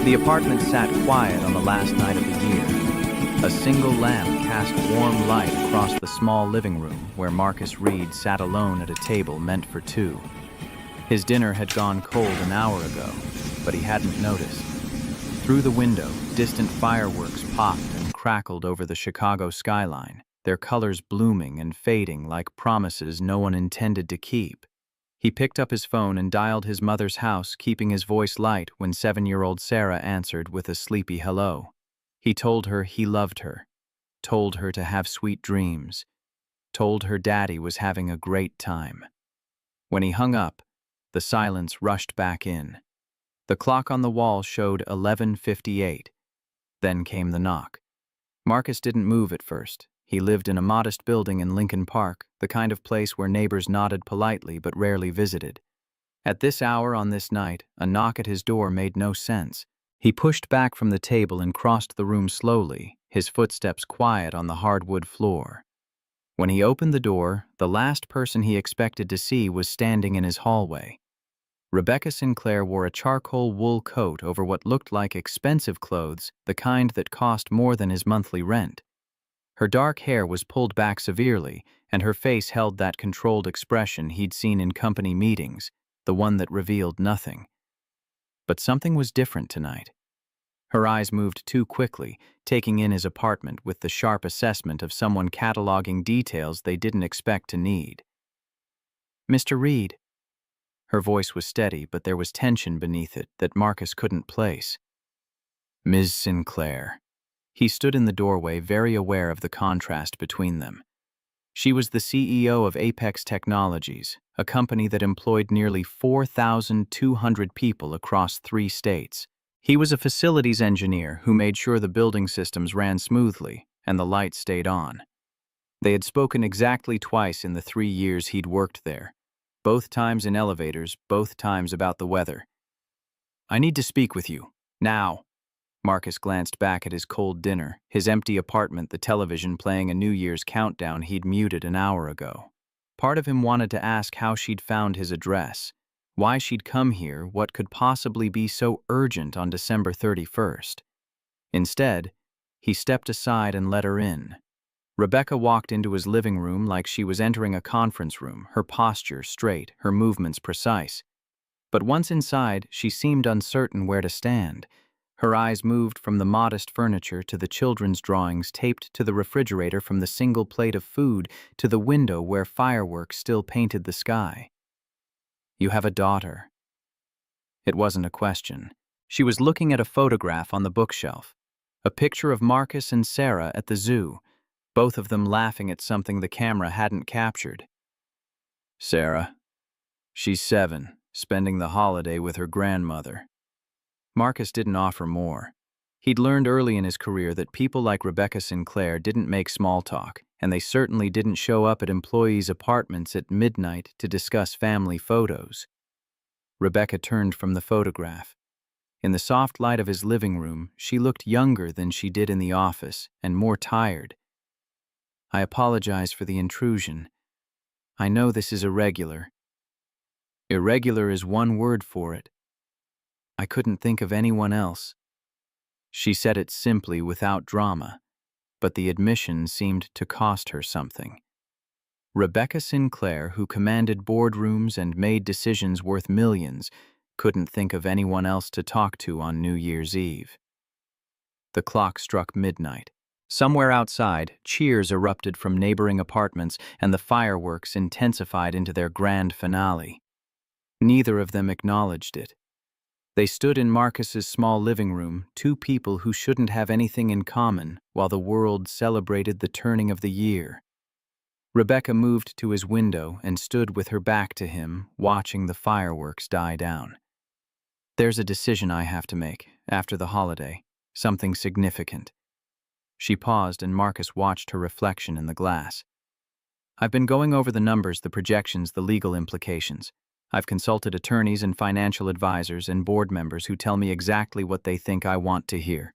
The apartment sat quiet on the last night of the year. A single lamp cast warm light across the small living room where Marcus Reed sat alone at a table meant for two. His dinner had gone cold an hour ago, but he hadn't noticed. Through the window, distant fireworks popped and crackled over the Chicago skyline, their colors blooming and fading like promises no one intended to keep. He picked up his phone and dialed his mother's house, keeping his voice light when 7-year-old Sarah answered with a sleepy hello. He told her he loved her, told her to have sweet dreams, told her daddy was having a great time. When he hung up, the silence rushed back in. The clock on the wall showed 11:58. Then came the knock. Marcus didn't move at first. He lived in a modest building in Lincoln Park, the kind of place where neighbors nodded politely but rarely visited. At this hour on this night, a knock at his door made no sense. He pushed back from the table and crossed the room slowly, his footsteps quiet on the hardwood floor. When he opened the door, the last person he expected to see was standing in his hallway. Rebecca Sinclair wore a charcoal wool coat over what looked like expensive clothes, the kind that cost more than his monthly rent. Her dark hair was pulled back severely, and her face held that controlled expression he'd seen in company meetings, the one that revealed nothing. But something was different tonight. Her eyes moved too quickly, taking in his apartment with the sharp assessment of someone cataloging details they didn't expect to need. "Mr. Reed." Her voice was steady, but there was tension beneath it that Marcus couldn't place. "Ms. Sinclair." He stood in the doorway, very aware of the contrast between them. She was the CEO of Apex Technologies, a company that employed nearly 4,200 people across 3 states. He was a facilities engineer who made sure the building systems ran smoothly and the lights stayed on. They had spoken exactly twice in the 3 years he'd worked there, both times in elevators, both times about the weather. "I need to speak with you, now." Marcus glanced back at his cold dinner, his empty apartment, the television playing a New Year's countdown he'd muted an hour ago. Part of him wanted to ask how she'd found his address, why she'd come here, what could possibly be so urgent on December 31st. Instead, he stepped aside and let her in. Rebecca walked into his living room like she was entering a conference room, her posture straight, her movements precise. But once inside, she seemed uncertain where to stand. Her eyes moved from the modest furniture to the children's drawings taped to the refrigerator, from the single plate of food to the window where fireworks still painted the sky. "You have a daughter." It wasn't a question. She was looking at a photograph on the bookshelf, a picture of Marcus and Sarah at the zoo, both of them laughing at something the camera hadn't captured. "Sarah. She's 7, spending the holiday with her grandmother." Marcus didn't offer more. He'd learned early in his career that people like Rebecca Sinclair didn't make small talk, and they certainly didn't show up at employees' apartments at midnight to discuss family photos. Rebecca turned from the photograph. In the soft light of his living room, she looked younger than she did in the office, and more tired. "I apologize for the intrusion. I know this is irregular." "Irregular is one word for it. I couldn't think of anyone else." She said it simply, without drama, but the admission seemed to cost her something. Rebecca Sinclair, who commanded boardrooms and made decisions worth millions, couldn't think of anyone else to talk to on New Year's Eve. The clock struck midnight. Somewhere outside, cheers erupted from neighboring apartments, and the fireworks intensified into their grand finale. Neither of them acknowledged it. They stood in Marcus's small living room, 2 people who shouldn't have anything in common, while the world celebrated the turning of the year. Rebecca moved to his window and stood with her back to him, watching the fireworks die down. "There's a decision I have to make, after the holiday, something significant." She paused, and Marcus watched her reflection in the glass. "I've been going over the numbers, the projections, the legal implications. I've consulted attorneys and financial advisors and board members who tell me exactly what they think I want to hear."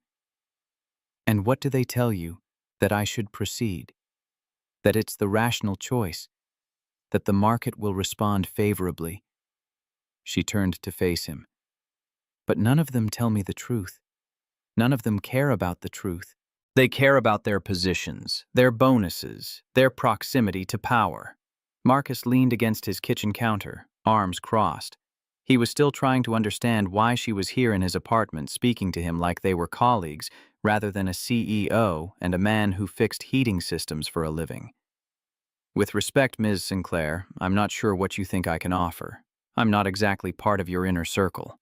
"And what do they tell you? That I should proceed? That it's the rational choice? That the market will respond favorably?" She turned to face him. But none of them tell me the truth. None of them care about the truth. They care about their positions, their bonuses, their proximity to power. Marcus leaned against his kitchen counter, arms crossed. He was still trying to understand why she was here in his apartment speaking to him like they were colleagues rather than a CEO and a man who fixed heating systems for a living. With respect, Ms. Sinclair, I'm not sure what you think I can offer. I'm not exactly part of your inner circle.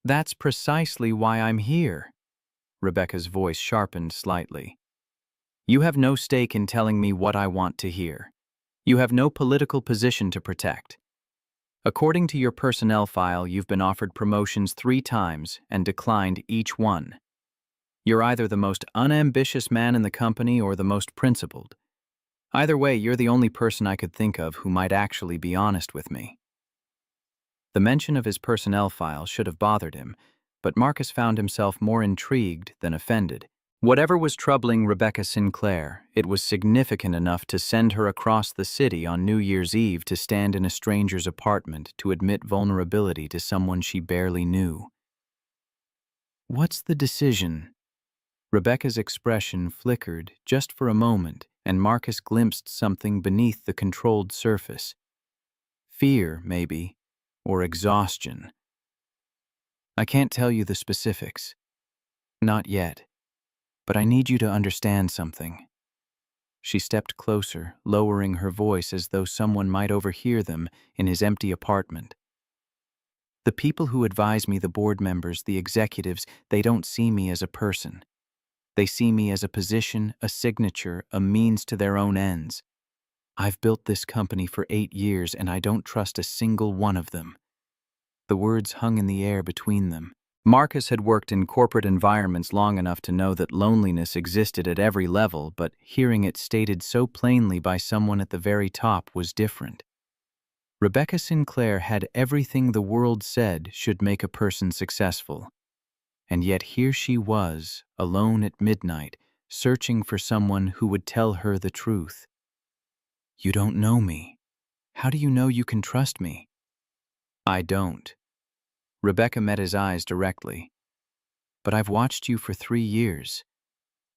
That's precisely why I'm here. Rebecca's voice sharpened slightly. You have no stake in telling me what I want to hear. You have no political position to protect. According to your personnel file, you've been offered promotions 3 times and declined each one. You're either the most unambitious man in the company or the most principled. Either way, you're the only person I could think of who might actually be honest with me. The mention of his personnel file should have bothered him, but Marcus found himself more intrigued than offended. Whatever was troubling Rebecca Sinclair, it was significant enough to send her across the city on New Year's Eve to stand in a stranger's apartment to admit vulnerability to someone she barely knew. What's the decision? Rebecca's expression flickered just for a moment, and Marcus glimpsed something beneath the controlled surface. Fear, maybe, or exhaustion. I can't tell you the specifics. Not yet. But I need you to understand something. She stepped closer, lowering her voice as though someone might overhear them in his empty apartment. The people who advise me, the board members, the executives, they don't see me as a person. They see me as a position, a signature, a means to their own ends. I've built this company for 8 years and I don't trust a single one of them. The words hung in the air between them. Marcus had worked in corporate environments long enough to know that loneliness existed at every level, but hearing it stated so plainly by someone at the very top was different. Rebecca Sinclair had everything the world said should make a person successful. And yet here she was, alone at midnight, searching for someone who would tell her the truth. You don't know me. How do you know you can trust me? I don't. Rebecca met his eyes directly. But I've watched you for 3 years.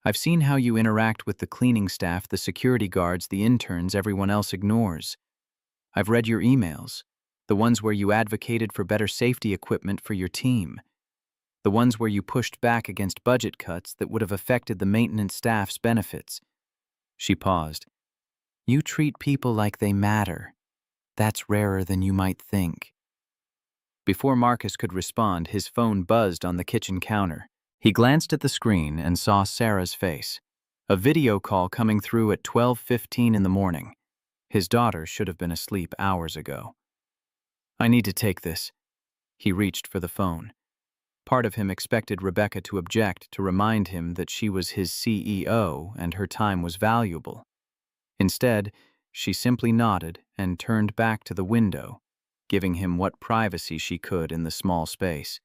I've seen how you interact with the cleaning staff, the security guards, the interns everyone else ignores. I've read your emails, the ones where you advocated for better safety equipment for your team, the ones where you pushed back against budget cuts that would have affected the maintenance staff's benefits. She paused. You treat people like they matter. That's rarer than you might think. Before Marcus could respond, his phone buzzed on the kitchen counter. He glanced at the screen and saw Sarah's face. A video call coming through at 12:15 in the morning. His daughter should have been asleep hours ago. I need to take this. He reached for the phone. Part of him expected Rebecca to object, to remind him that she was his CEO and her time was valuable. Instead, she simply nodded and turned back to the window, giving him what privacy she could in the small space.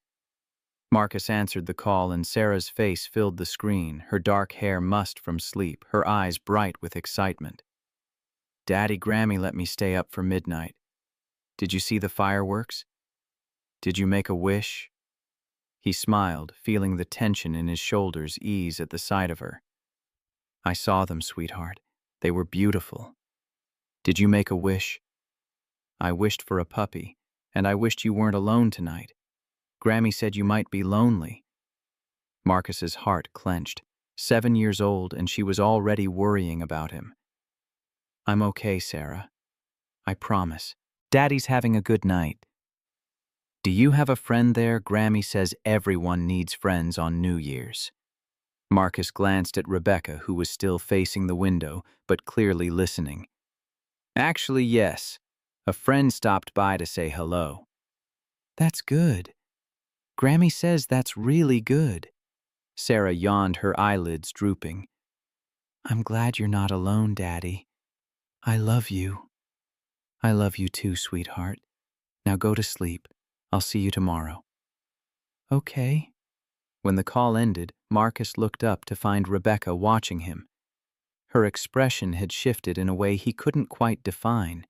Marcus answered the call and Sarah's face filled the screen, her dark hair mussed from sleep, her eyes bright with excitement. Daddy Grammy let me stay up for midnight. Did you see the fireworks? Did you make a wish? He smiled, feeling the tension in his shoulders ease at the sight of her. I saw them, sweetheart. They were beautiful. Did you make a wish? I wished for a puppy, and I wished you weren't alone tonight. Grammy said you might be lonely. Marcus's heart clenched. 7 years old, and she was already worrying about him. I'm okay, Sarah. I promise. Daddy's having a good night. Do you have a friend there? Grammy says everyone needs friends on New Year's. Marcus glanced at Rebecca, who was still facing the window, but clearly listening. Actually, yes. A friend stopped by to say hello. That's good. Grammy says that's really good. Sarah yawned, her eyelids drooping. I'm glad you're not alone, Daddy. I love you. I love you too, sweetheart. Now go to sleep. I'll see you tomorrow. Okay. When the call ended, Marcus looked up to find Rebecca watching him. Her expression had shifted in a way he couldn't quite define.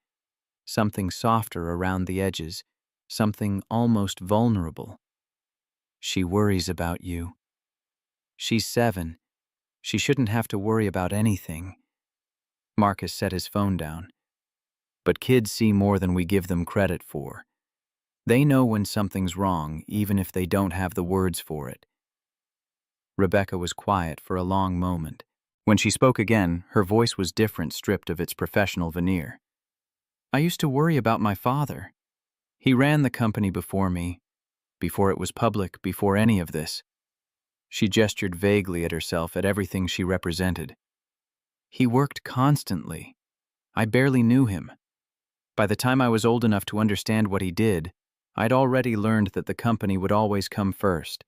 Something softer around the edges, something almost vulnerable. She worries about you. She's 7. She shouldn't have to worry about anything. Marcus set his phone down. But kids see more than we give them credit for. They know when something's wrong, even if they don't have the words for it. Rebecca was quiet for a long moment. When she spoke again, her voice was different, stripped of its professional veneer. I used to worry about my father. He ran the company before me, before it was public, before any of this. She gestured vaguely at herself, at everything she represented. He worked constantly. I barely knew him. By the time I was old enough to understand what he did, I'd already learned that the company would always come first.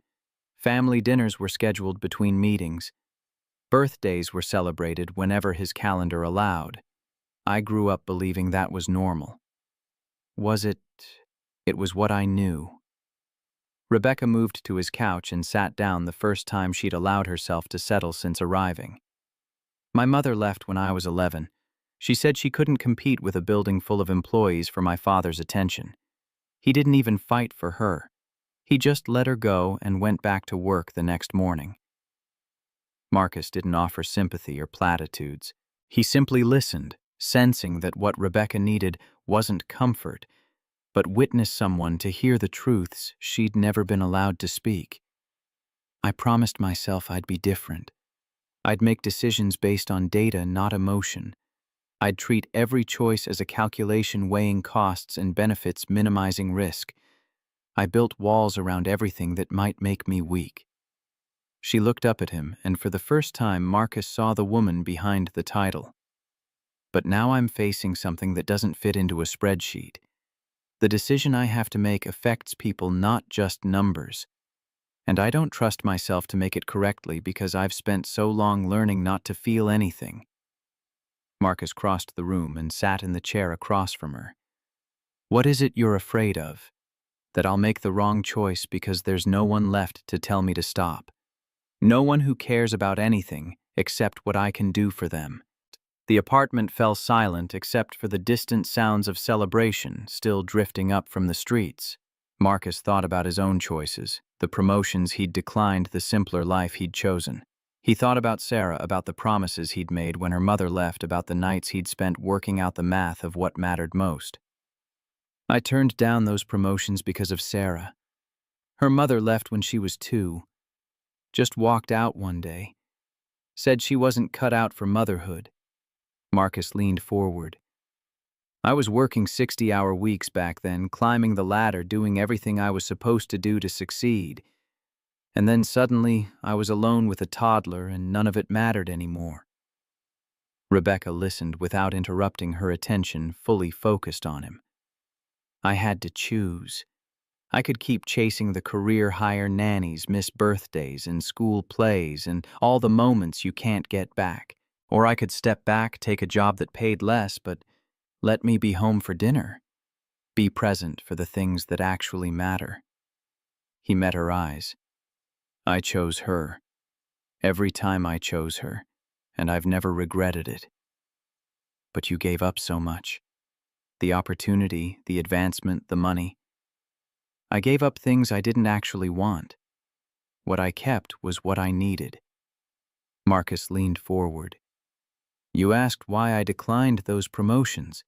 Family dinners were scheduled between meetings. Birthdays were celebrated whenever his calendar allowed. I grew up believing that was normal. Was it? It was what I knew. Rebecca moved to his couch and sat down, the first time she'd allowed herself to settle since arriving. My mother left when I was 11. She said she couldn't compete with a building full of employees for my father's attention. He didn't even fight for her. He just let her go and went back to work the next morning. Marcus didn't offer sympathy or platitudes. He simply listened, sensing that what Rebecca needed wasn't comfort, but witnessed someone to hear the truths she'd never been allowed to speak. I promised myself I'd be different. I'd make decisions based on data, not emotion. I'd treat every choice as a calculation, weighing costs and benefits, minimizing risk. I built walls around everything that might make me weak. She looked up at him, and for the first time Marcus saw the woman behind the title. But now I'm facing something that doesn't fit into a spreadsheet. The decision I have to make affects people, not just numbers. And I don't trust myself to make it correctly because I've spent so long learning not to feel anything. Marcus crossed the room and sat in the chair across from her. What is it you're afraid of? That I'll make the wrong choice because there's no one left to tell me to stop. No one who cares about anything except what I can do for them. The apartment fell silent except for the distant sounds of celebration still drifting up from the streets. Marcus thought about his own choices, the promotions he'd declined, the simpler life he'd chosen. He thought about Sarah, about the promises he'd made when her mother left, about the nights he'd spent working out the math of what mattered most. I turned down those promotions because of Sarah. Her mother left when she was 2. Just walked out one day. Said she wasn't cut out for motherhood. Marcus leaned forward. I was working 60-hour weeks back then, climbing the ladder, doing everything I was supposed to do to succeed. And then suddenly, I was alone with a toddler and none of it mattered anymore. Rebecca listened without interrupting, her attention fully focused on him. I had to choose. I could keep chasing the career hire, nannies, miss birthdays, and school plays, and all the moments you can't get back. Or I could step back, take a job that paid less, but let me be home for dinner. Be present for the things that actually matter. He met her eyes. I chose her. Every time I chose her, and I've never regretted it. But you gave up so much. The opportunity, the advancement, the money. I gave up things I didn't actually want. What I kept was what I needed. Marcus leaned forward. You asked why I declined those promotions.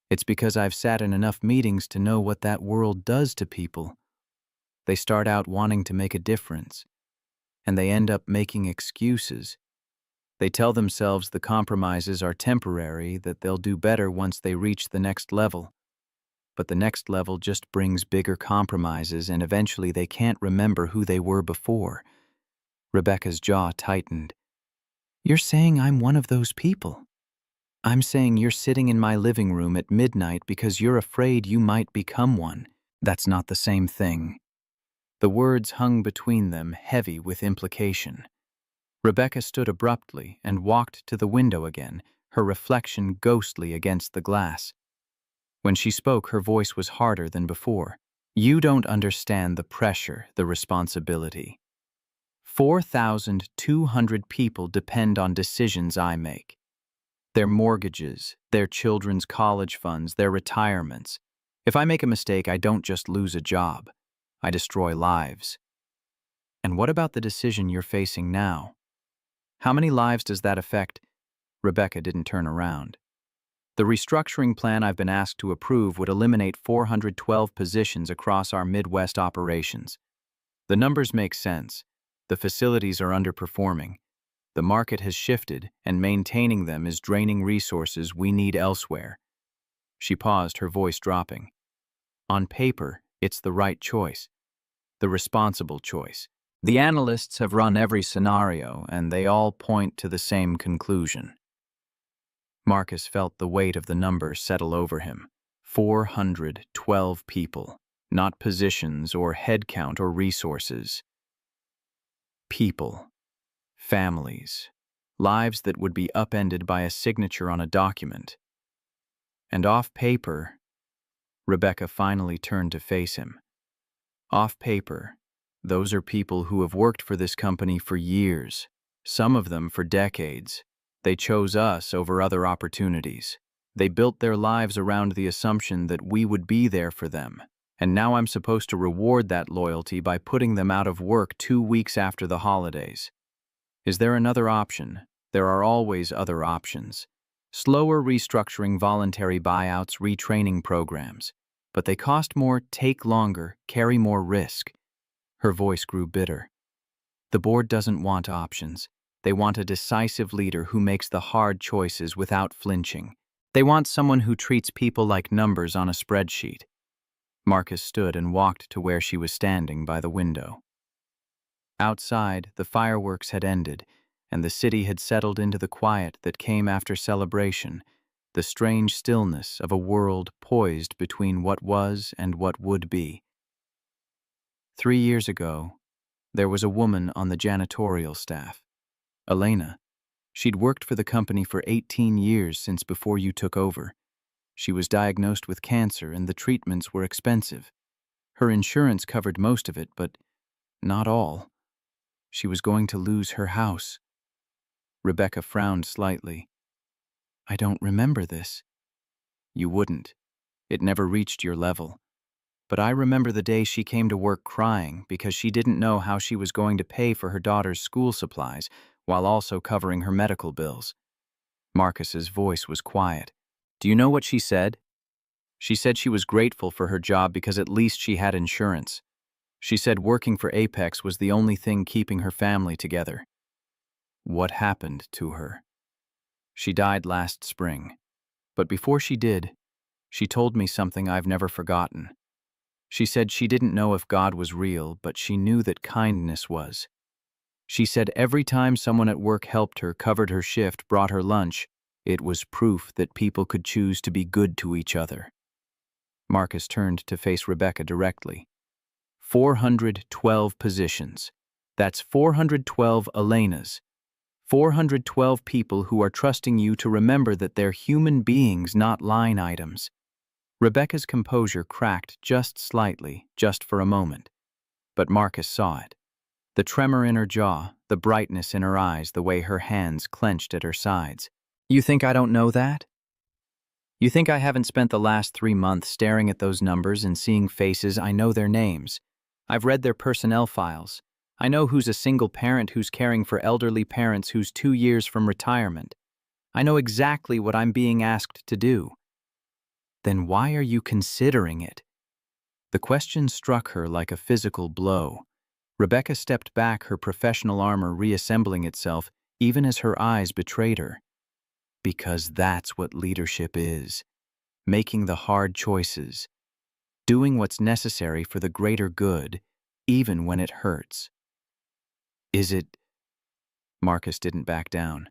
It's because I've sat in enough meetings to know what that world does to people. They start out wanting to make a difference, and they end up making excuses. They tell themselves the compromises are temporary, that they'll do better once they reach the next level. But the next level just brings bigger compromises, and eventually they can't remember who they were before. Rebecca's jaw tightened. You're saying I'm one of those people? I'm saying you're sitting in my living room at midnight because you're afraid you might become one. That's not the same thing. The words hung between them, heavy with implication. Rebecca stood abruptly and walked to the window again, her reflection ghostly against the glass. When she spoke, her voice was harder than before. You don't understand the pressure, the responsibility. 4,200 people depend on decisions I make. Their mortgages, their children's college funds, their retirements. If I make a mistake, I don't just lose a job. I destroy lives. And what about the decision you're facing now? How many lives does that affect? Rebecca didn't turn around. The restructuring plan I've been asked to approve would eliminate 412 positions across our Midwest operations. The numbers make sense. The facilities are underperforming. The market has shifted, and maintaining them is draining resources we need elsewhere. She paused, her voice dropping. On paper, it's the right choice. The responsible choice. The analysts have run every scenario, and they all point to the same conclusion. Marcus felt the weight of the number settle over him. 412 people, not positions or headcount or resources. People. Families. Lives that would be upended by a signature on a document. And off paper, Rebecca finally turned to face him. Off paper, those are people who have worked for this company for years, some of them for decades. They chose us over other opportunities. They built their lives around the assumption that we would be there for them. And now I'm supposed to reward that loyalty by putting them out of work 2 weeks after the holidays. Is there another option? There are always other options. Slower restructuring, voluntary buyouts, retraining programs. But they cost more, take longer, carry more risk. Her voice grew bitter. The board doesn't want options. They want a decisive leader who makes the hard choices without flinching. They want someone who treats people like numbers on a spreadsheet. Marcus stood and walked to where she was standing by the window. Outside, the fireworks had ended, and the city had settled into the quiet that came after celebration, the strange stillness of a world poised between what was and what would be. 3 years ago, there was a woman on the janitorial staff. Elena. She'd worked for the company for 18 years since before you took over. She was diagnosed with cancer and the treatments were expensive. Her insurance covered most of it, but not all. She was going to lose her house. Rebecca frowned slightly. I don't remember this. You wouldn't. It never reached your level. But I remember the day she came to work crying because she didn't know how she was going to pay for her daughter's school supplies while also covering her medical bills. Marcus's voice was quiet. Do you know what she said? She said she was grateful for her job because at least she had insurance. She said working for Apex was the only thing keeping her family together. What happened to her? She died last spring. But before she did, she told me something I've never forgotten. She said she didn't know if God was real, but she knew that kindness was. She said every time someone at work helped her, covered her shift, brought her lunch, it was proof that people could choose to be good to each other. Marcus turned to face Rebecca directly. 412 positions. That's 412 Elenas. 412 people who are trusting you to remember that they're human beings, not line items. Rebecca's composure cracked just slightly, just for a moment. But Marcus saw it. The tremor in her jaw, the brightness in her eyes, the way her hands clenched at her sides. You think I don't know that? You think I haven't spent the last 3 months staring at those numbers and seeing faces? I know their names. I've read their personnel files. I know who's a single parent who's caring for elderly parents who's 2 years from retirement. I know exactly what I'm being asked to do. Then why are you considering it? The question struck her like a physical blow. Rebecca stepped back, her professional armor reassembling itself, even as her eyes betrayed her. Because that's what leadership is. Making the hard choices. Doing what's necessary for the greater good, even when it hurts. Is it? Marcus didn't back down.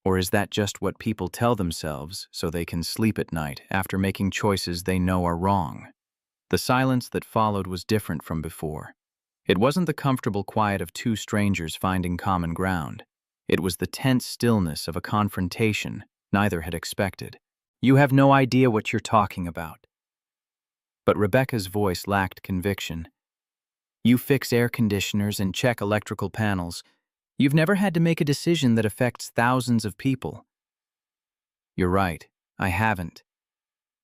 Or is that just what people tell themselves so they can sleep at night after making choices they know are wrong? The silence that followed was different from before. It wasn't the comfortable quiet of two strangers finding common ground. It was the tense stillness of a confrontation neither had expected. You have no idea what you're talking about. But Rebecca's voice lacked conviction. You fix air conditioners and check electrical panels. You've never had to make a decision that affects thousands of people. You're right, I haven't.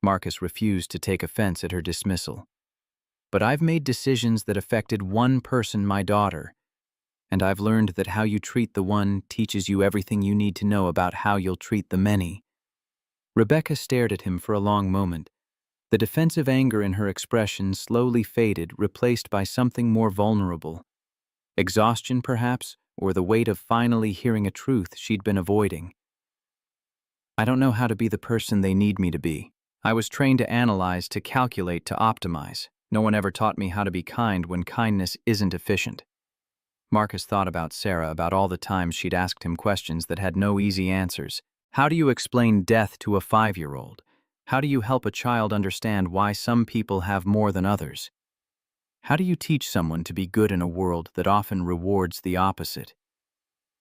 Marcus refused to take offense at her dismissal. But I've made decisions that affected one person, my daughter, And I've learned that how you treat the one teaches you everything you need to know about how you'll treat the many." Rebecca stared at him for a long moment. The defensive anger in her expression slowly faded, replaced by something more vulnerable. Exhaustion, perhaps, or the weight of finally hearing a truth she'd been avoiding. "I don't know how to be the person they need me to be. I was trained to analyze, to calculate, to optimize. No one ever taught me how to be kind when kindness isn't efficient." Marcus thought about Sarah, about all the times she'd asked him questions that had no easy answers. How do you explain death to a 5-year-old? How do you help a child understand why some people have more than others? How do you teach someone to be good in a world that often rewards the opposite?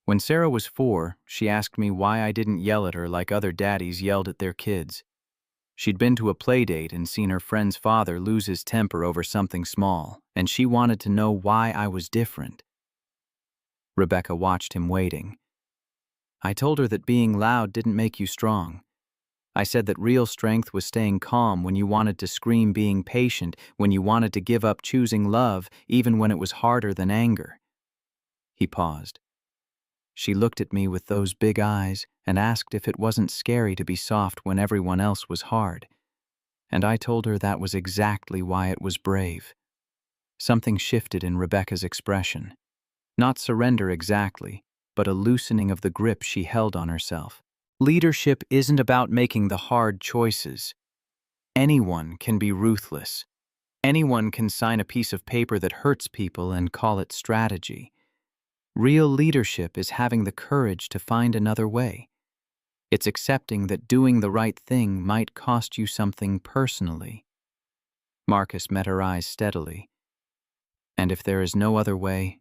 When Sarah was 4, she asked me why I didn't yell at her like other daddies yelled at their kids. She'd been to a play date and seen her friend's father lose his temper over something small, and she wanted to know why I was different. Rebecca watched him waiting. "I told her that being loud didn't make you strong. I said that real strength was staying calm when you wanted to scream, being patient when you wanted to give up, choosing love even when it was harder than anger." He paused. She looked at me with those big eyes and asked if it wasn't scary to be soft when everyone else was hard. And I told her that was exactly why it was brave. Something shifted in Rebecca's expression. Not surrender exactly, but a loosening of the grip she held on herself. Leadership isn't about making the hard choices. Anyone can be ruthless. Anyone can sign a piece of paper that hurts people and call it strategy. Real leadership is having the courage to find another way. It's accepting that doing the right thing might cost you something personally. Marcus met her eyes steadily. "And if there is no other way,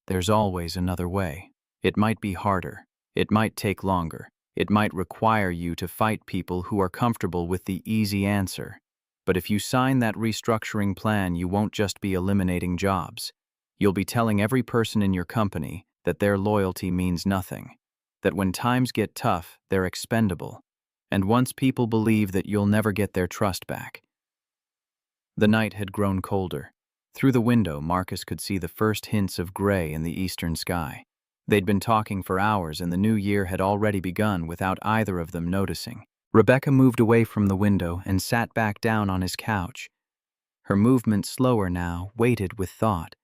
there's always another way. It might be harder. It might take longer. It might require you to fight people who are comfortable with the easy answer. But if you sign that restructuring plan, you won't just be eliminating jobs. You'll be telling every person in your company that their loyalty means nothing, that when times get tough, they're expendable. And once people believe that, you'll never get their trust back." The night had grown colder. Through the window, Marcus could see the first hints of gray in the eastern sky. They'd been talking for hours, and the new year had already begun without either of them noticing. Rebecca moved away from the window and sat back down on his couch. Her movement slower now, weighted with thought.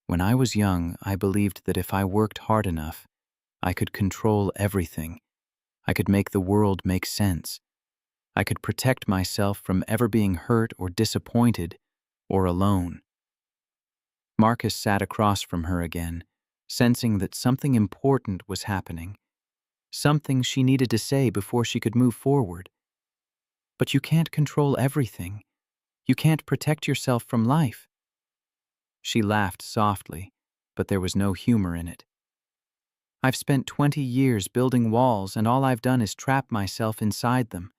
"When I was young, I believed that if I worked hard enough, I could control everything. I could make the world make sense. I could protect myself from ever being hurt or disappointed or alone." Marcus sat across from her again, sensing that something important was happening, something she needed to say before she could move forward. "But you can't control everything. You can't protect yourself from life." She laughed softly, but there was no humor in it. "I've spent 20 years building walls, and all I've done is trap myself inside them.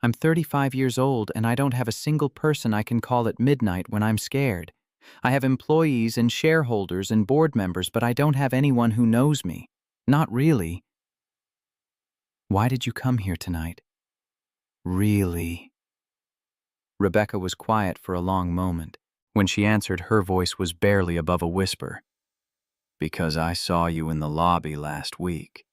I'm 35 years old, and I don't have a single person I can call at midnight when I'm scared. I have employees and shareholders and board members, but I don't have anyone who knows me. Not really." "Why did you come here tonight?" "Really?" Rebecca was quiet for a long moment. When she answered, her voice was barely above a whisper. "Because I saw you in the lobby last week.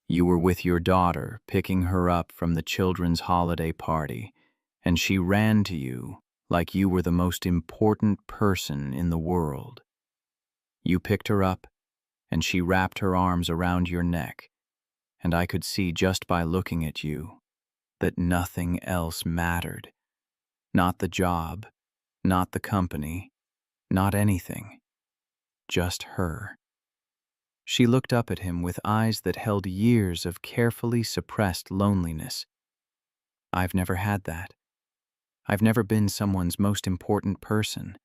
You were with your daughter, picking her up from the children's holiday party, and she ran to you like you were the most important person in the world. You picked her up, and she wrapped her arms around your neck, and I could see just by looking at you that nothing else mattered. Not the job, not the company, not anything. Just her." She looked up at him with eyes that held years of carefully suppressed loneliness. "I've never had that. I've never been someone's most important person."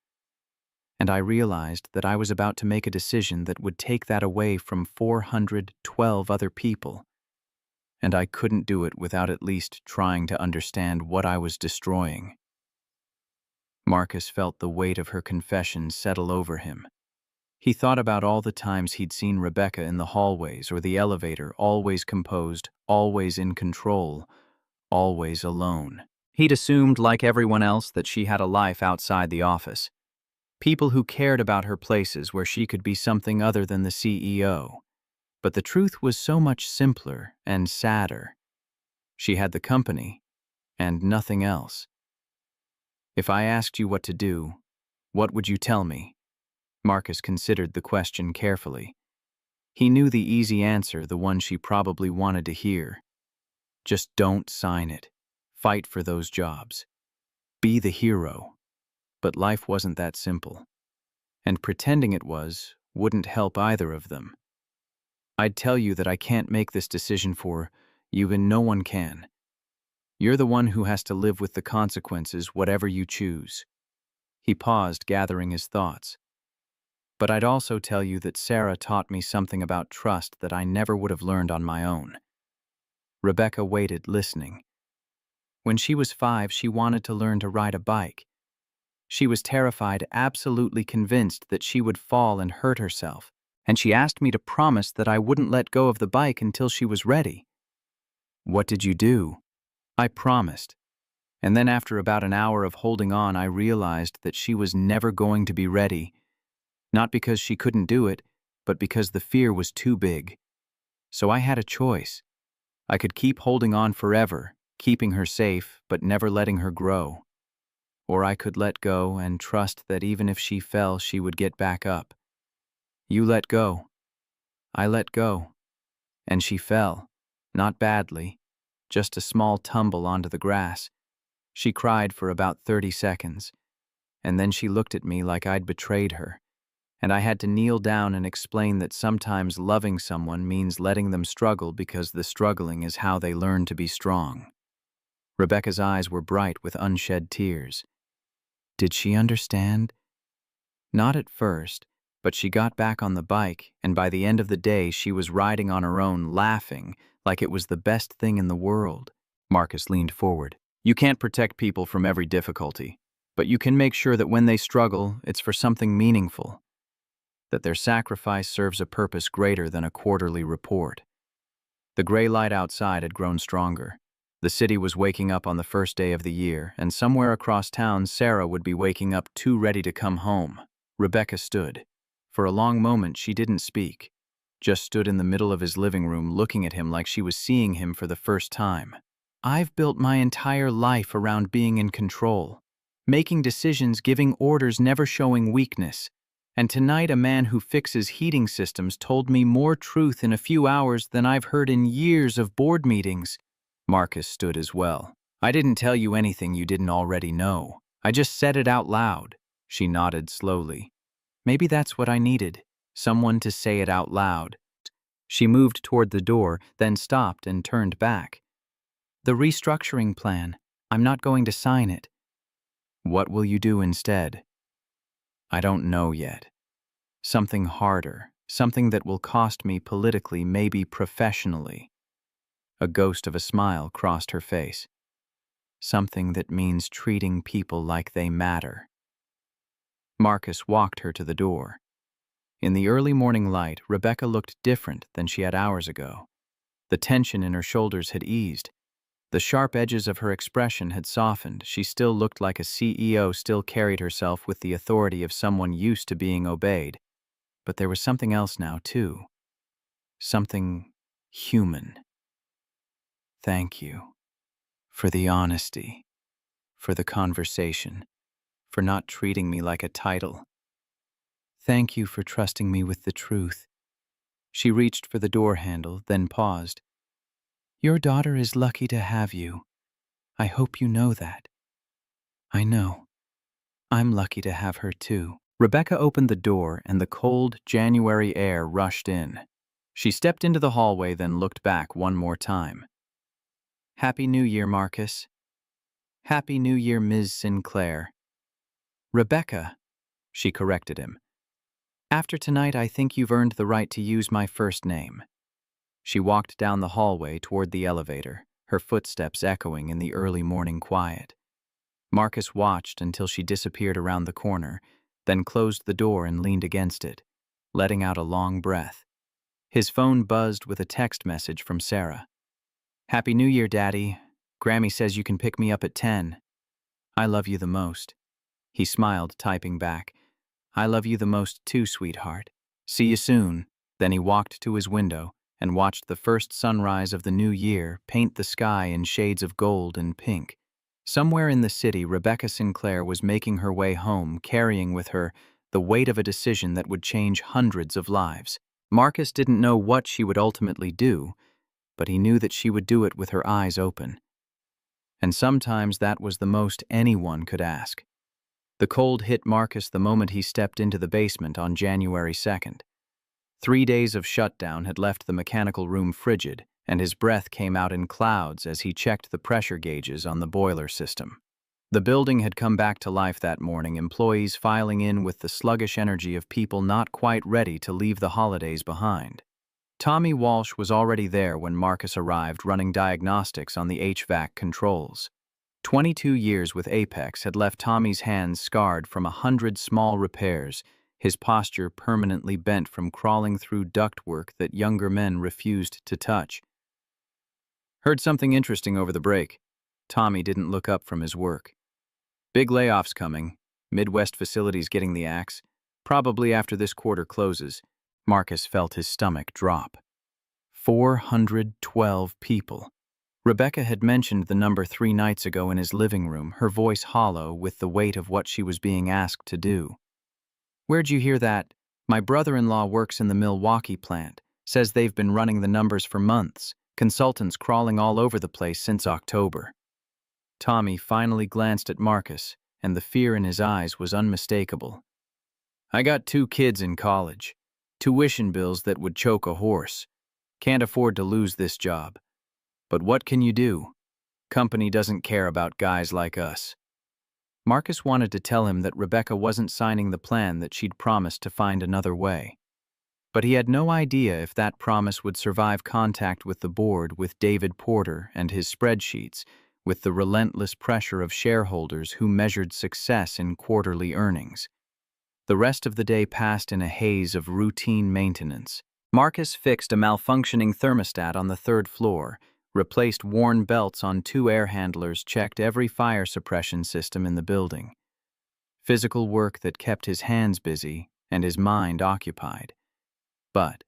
And I realized that I was about to make a decision that would take that away from 412 other people. And I couldn't do it without at least trying to understand what I was destroying. Marcus felt the weight of her confession settle over him. He thought about all the times he'd seen Rebecca in the hallways or the elevator, always composed, always in control, always alone. He'd assumed, like everyone else, that she had a life outside the office. People who cared about her places where she could be something other than the CEO. But the truth was so much simpler and sadder. She had the company, and nothing else. If I asked you what to do, what would you tell me? Marcus considered the question carefully. He knew the easy answer, the one she probably wanted to hear. Just don't sign it. Fight for those jobs. Be the hero. But life wasn't that simple. And pretending it was wouldn't help either of them. I'd tell you that I can't make this decision for you, and no one can. You're the one who has to live with the consequences, whatever you choose. He paused, gathering his thoughts. But I'd also tell you that Sarah taught me something about trust that I never would have learned on my own. Rebecca waited, listening. When she was 5, she wanted to learn to ride a bike. She was terrified, absolutely convinced that she would fall and hurt herself, and she asked me to promise that I wouldn't let go of the bike until she was ready. What did you do? I promised. And then after about an hour of holding on, I realized that she was never going to be ready. Not because she couldn't do it, but because the fear was too big. So I had a choice. I could keep holding on forever, keeping her safe, but never letting her grow. Or I could let go and trust that even if she fell, she would get back up. You let go. I let go. And she fell. Not badly. Just a small tumble onto the grass. She cried for about 30 seconds. And then she looked at me like I'd betrayed her. And I had to kneel down and explain that sometimes loving someone means letting them struggle because the struggling is how they learn to be strong. Rebecca's eyes were bright with unshed tears. Did she understand? Not at first, but she got back on the bike, and by the end of the day she was riding on her own, laughing, like it was the best thing in the world. Marcus leaned forward. You can't protect people from every difficulty, but you can make sure that when they struggle, it's for something meaningful. That their sacrifice serves a purpose greater than a quarterly report. The gray light outside had grown stronger. The city was waking up on the first day of the year, and somewhere across town, Sarah would be waking up too ready to come home. Rebecca stood. For a long moment, she didn't speak, just stood in the middle of his living room looking at him like she was seeing him for the first time. I've built my entire life around being in control, making decisions, giving orders, never showing weakness. And tonight a man who fixes heating systems told me more truth in a few hours than I've heard in years of board meetings. Marcus stood as well. I didn't tell you anything you didn't already know. I just said it out loud. She nodded slowly. Maybe that's what I needed, someone to say it out loud. She moved toward the door, then stopped and turned back. The restructuring plan. I'm not going to sign it. What will you do instead? I don't know yet. Something harder, something that will cost me politically, maybe professionally. A ghost of a smile crossed her face. Something that means treating people like they matter. Marcus walked her to the door. In the early morning light, Rebecca looked different than she had hours ago. The tension in her shoulders had eased. The sharp edges of her expression had softened. She still looked like a CEO, still carried herself with the authority of someone used to being obeyed. But there was something else now, too. Something human. Thank you. For the honesty. For the conversation. For not treating me like a title. Thank you for trusting me with the truth. She reached for the door handle, then paused. Your daughter is lucky to have you. I hope you know that. I know. I'm lucky to have her too. Rebecca opened the door and the cold January air rushed in. She stepped into the hallway, then looked back one more time. Happy New Year, Marcus. Happy New Year, Ms. Sinclair. Rebecca, she corrected him. After tonight, I think you've earned the right to use my first name. She walked down the hallway toward the elevator, her footsteps echoing in the early morning quiet. Marcus watched until she disappeared around the corner, then closed the door and leaned against it, letting out a long breath. His phone buzzed with a text message from Sarah. Happy New Year, Daddy. Grammy says you can pick me up at 10. I love you the most. He smiled, typing back. I love you the most too, sweetheart. See you soon. Then he walked to his window and watched the first sunrise of the new year paint the sky in shades of gold and pink. Somewhere in the city, Rebecca Sinclair was making her way home, carrying with her the weight of a decision that would change hundreds of lives. Marcus didn't know what she would ultimately do, but he knew that she would do it with her eyes open. And sometimes that was the most anyone could ask. The cold hit Marcus the moment he stepped into the basement on January 2nd. 3 days of shutdown had left the mechanical room frigid, and his breath came out in clouds as he checked the pressure gauges on the boiler system. The building had come back to life that morning, employees filing in with the sluggish energy of people not quite ready to leave the holidays behind. Tommy Walsh was already there when Marcus arrived, running diagnostics on the HVAC controls. 22 years with Apex had left Tommy's hands scarred from 100 small repairs, his posture permanently bent from crawling through ductwork that younger men refused to touch. Heard something interesting over the break. Tommy didn't look up from his work. Big layoffs coming, Midwest facilities getting the axe, probably after this quarter closes. Marcus felt his stomach drop. 412 people. Rebecca had mentioned the number 3 nights ago in his living room, her voice hollow with the weight of what she was being asked to do. Where'd you hear that? My brother-in-law works in the Milwaukee plant, says they've been running the numbers for months, consultants crawling all over the place since October. Tommy finally glanced at Marcus, and the fear in his eyes was unmistakable. I got 2 kids in college, tuition bills that would choke a horse. Can't afford to lose this job. But what can you do? Company doesn't care about guys like us. Marcus wanted to tell him that Rebecca wasn't signing the plan, that she'd promised to find another way. But he had no idea if that promise would survive contact with the board, with David Porter and his spreadsheets, with the relentless pressure of shareholders who measured success in quarterly earnings. The rest of the day passed in a haze of routine maintenance. Marcus fixed a malfunctioning thermostat on the 3rd floor, replaced worn belts on 2 air handlers, checked every fire suppression system in the building. Physical work that kept his hands busy and his mind occupied. But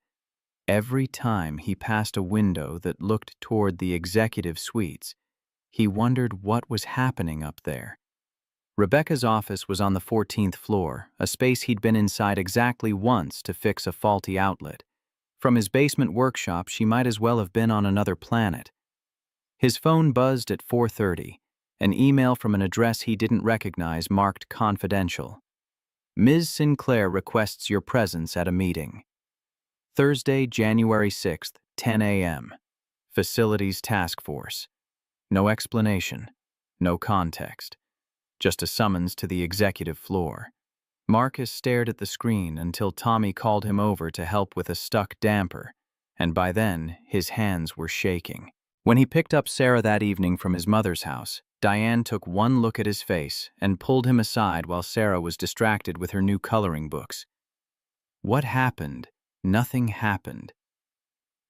every time he passed a window that looked toward the executive suites, he wondered what was happening up there. Rebecca's office was on the 14th floor, a space he'd been inside exactly once to fix a faulty outlet. From his basement workshop, she might as well have been on another planet. His phone buzzed at 4:30, an email from an address he didn't recognize marked confidential. Ms. Sinclair requests your presence at a meeting. Thursday, January 6th, 10 a.m. Facilities Task Force. No explanation, no context. Just a summons to the executive floor. Marcus stared at the screen until Tommy called him over to help with a stuck damper, and by then his hands were shaking. When he picked up Sarah that evening from his mother's house, Diane took one look at his face and pulled him aside while Sarah was distracted with her new coloring books. What happened? Nothing happened.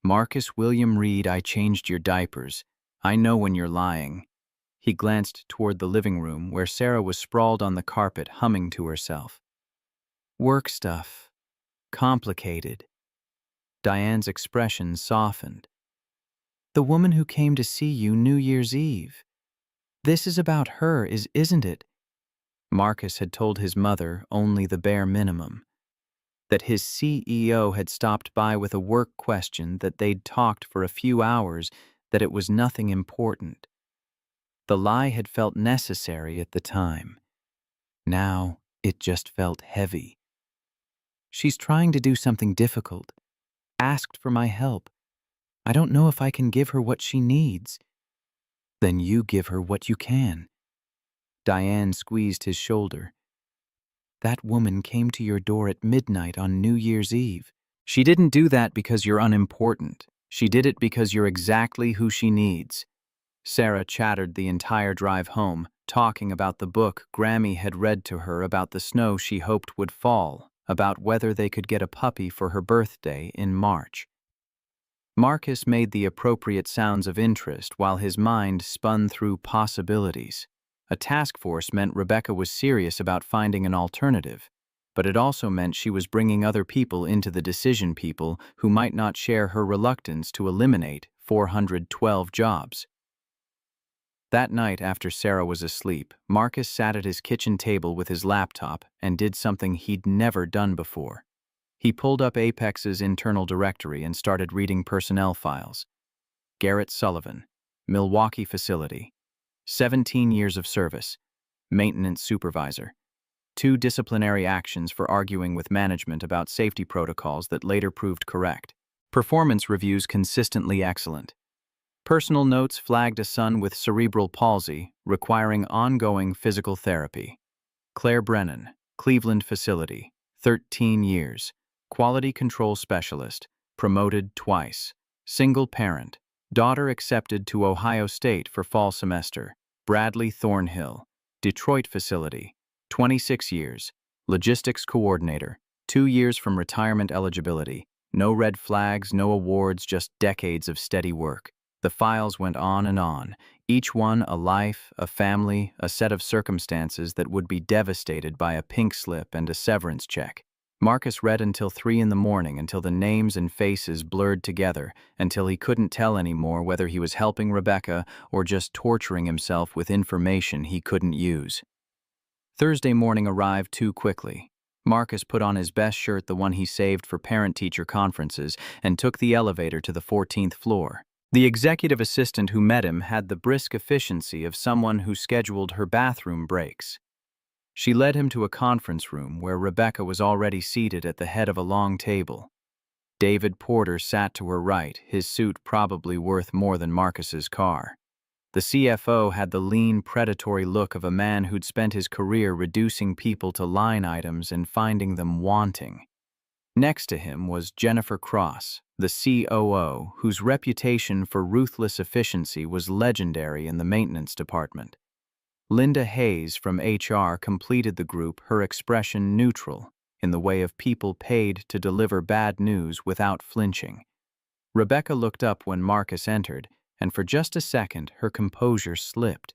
Marcus William Reed, I changed your diapers. I know when you're lying. He glanced toward the living room where Sarah was sprawled on the carpet, humming to herself. Work stuff. Complicated. Diane's expression softened. The woman who came to see you New Year's Eve. This is about her, isn't it? Marcus had told his mother only the bare minimum. That his CEO had stopped by with a work question, that they'd talked for a few hours, that it was nothing important. The lie had felt necessary at the time. Now it just felt heavy. She's trying to do something difficult. Asked for my help. I don't know if I can give her what she needs. Then you give her what you can. Diane squeezed his shoulder. That woman came to your door at midnight on New Year's Eve. She didn't do that because you're unimportant. She did it because you're exactly who she needs. Sarah chattered the entire drive home, talking about the book Grammy had read to her, about the snow she hoped would fall, about whether they could get a puppy for her birthday in March. Marcus made the appropriate sounds of interest while his mind spun through possibilities. A task force meant Rebecca was serious about finding an alternative. but it also meant she was bringing other people into the decision, people who might not share her reluctance to eliminate 412 jobs. That night, after Sarah was asleep, Marcus sat at his kitchen table with his laptop and did something he'd never done before. He pulled up Apex's internal directory and started reading personnel files. Garrett Sullivan, Milwaukee facility, 17 years of service, maintenance supervisor, 2 disciplinary actions for arguing with management about safety protocols that later proved correct. Performance reviews consistently excellent. Personal notes flagged a son with cerebral palsy requiring ongoing physical therapy. Claire Brennan, Cleveland facility, 13 years, quality control specialist, promoted twice, single parent, daughter accepted to Ohio State for fall semester. Bradley Thornhill, Detroit facility, 26 years, logistics coordinator, 2 years from retirement eligibility, no red flags, no awards, just decades of steady work. The files went on and on, each one a life, a family, a set of circumstances that would be devastated by a pink slip and a severance check. Marcus read until 3 in the morning, until the names and faces blurred together, until he couldn't tell anymore whether he was helping Rebecca or just torturing himself with information he couldn't use. Thursday morning arrived too quickly. Marcus put on his best shirt, the one he saved for parent-teacher conferences, and took the elevator to the 14th floor. The executive assistant who met him had the brisk efficiency of someone who scheduled her bathroom breaks. She led him to a conference room where Rebecca was already seated at the head of a long table. David Porter sat to her right, his suit probably worth more than Marcus's car. The CFO had the lean, predatory look of a man who'd spent his career reducing people to line items and finding them wanting. Next to him was Jennifer Cross, the COO, whose reputation for ruthless efficiency was legendary in the maintenance department. Linda Hayes from HR completed the group, her expression neutral, in the way of people paid to deliver bad news without flinching. Rebecca looked up when Marcus entered, and for just a second her composure slipped.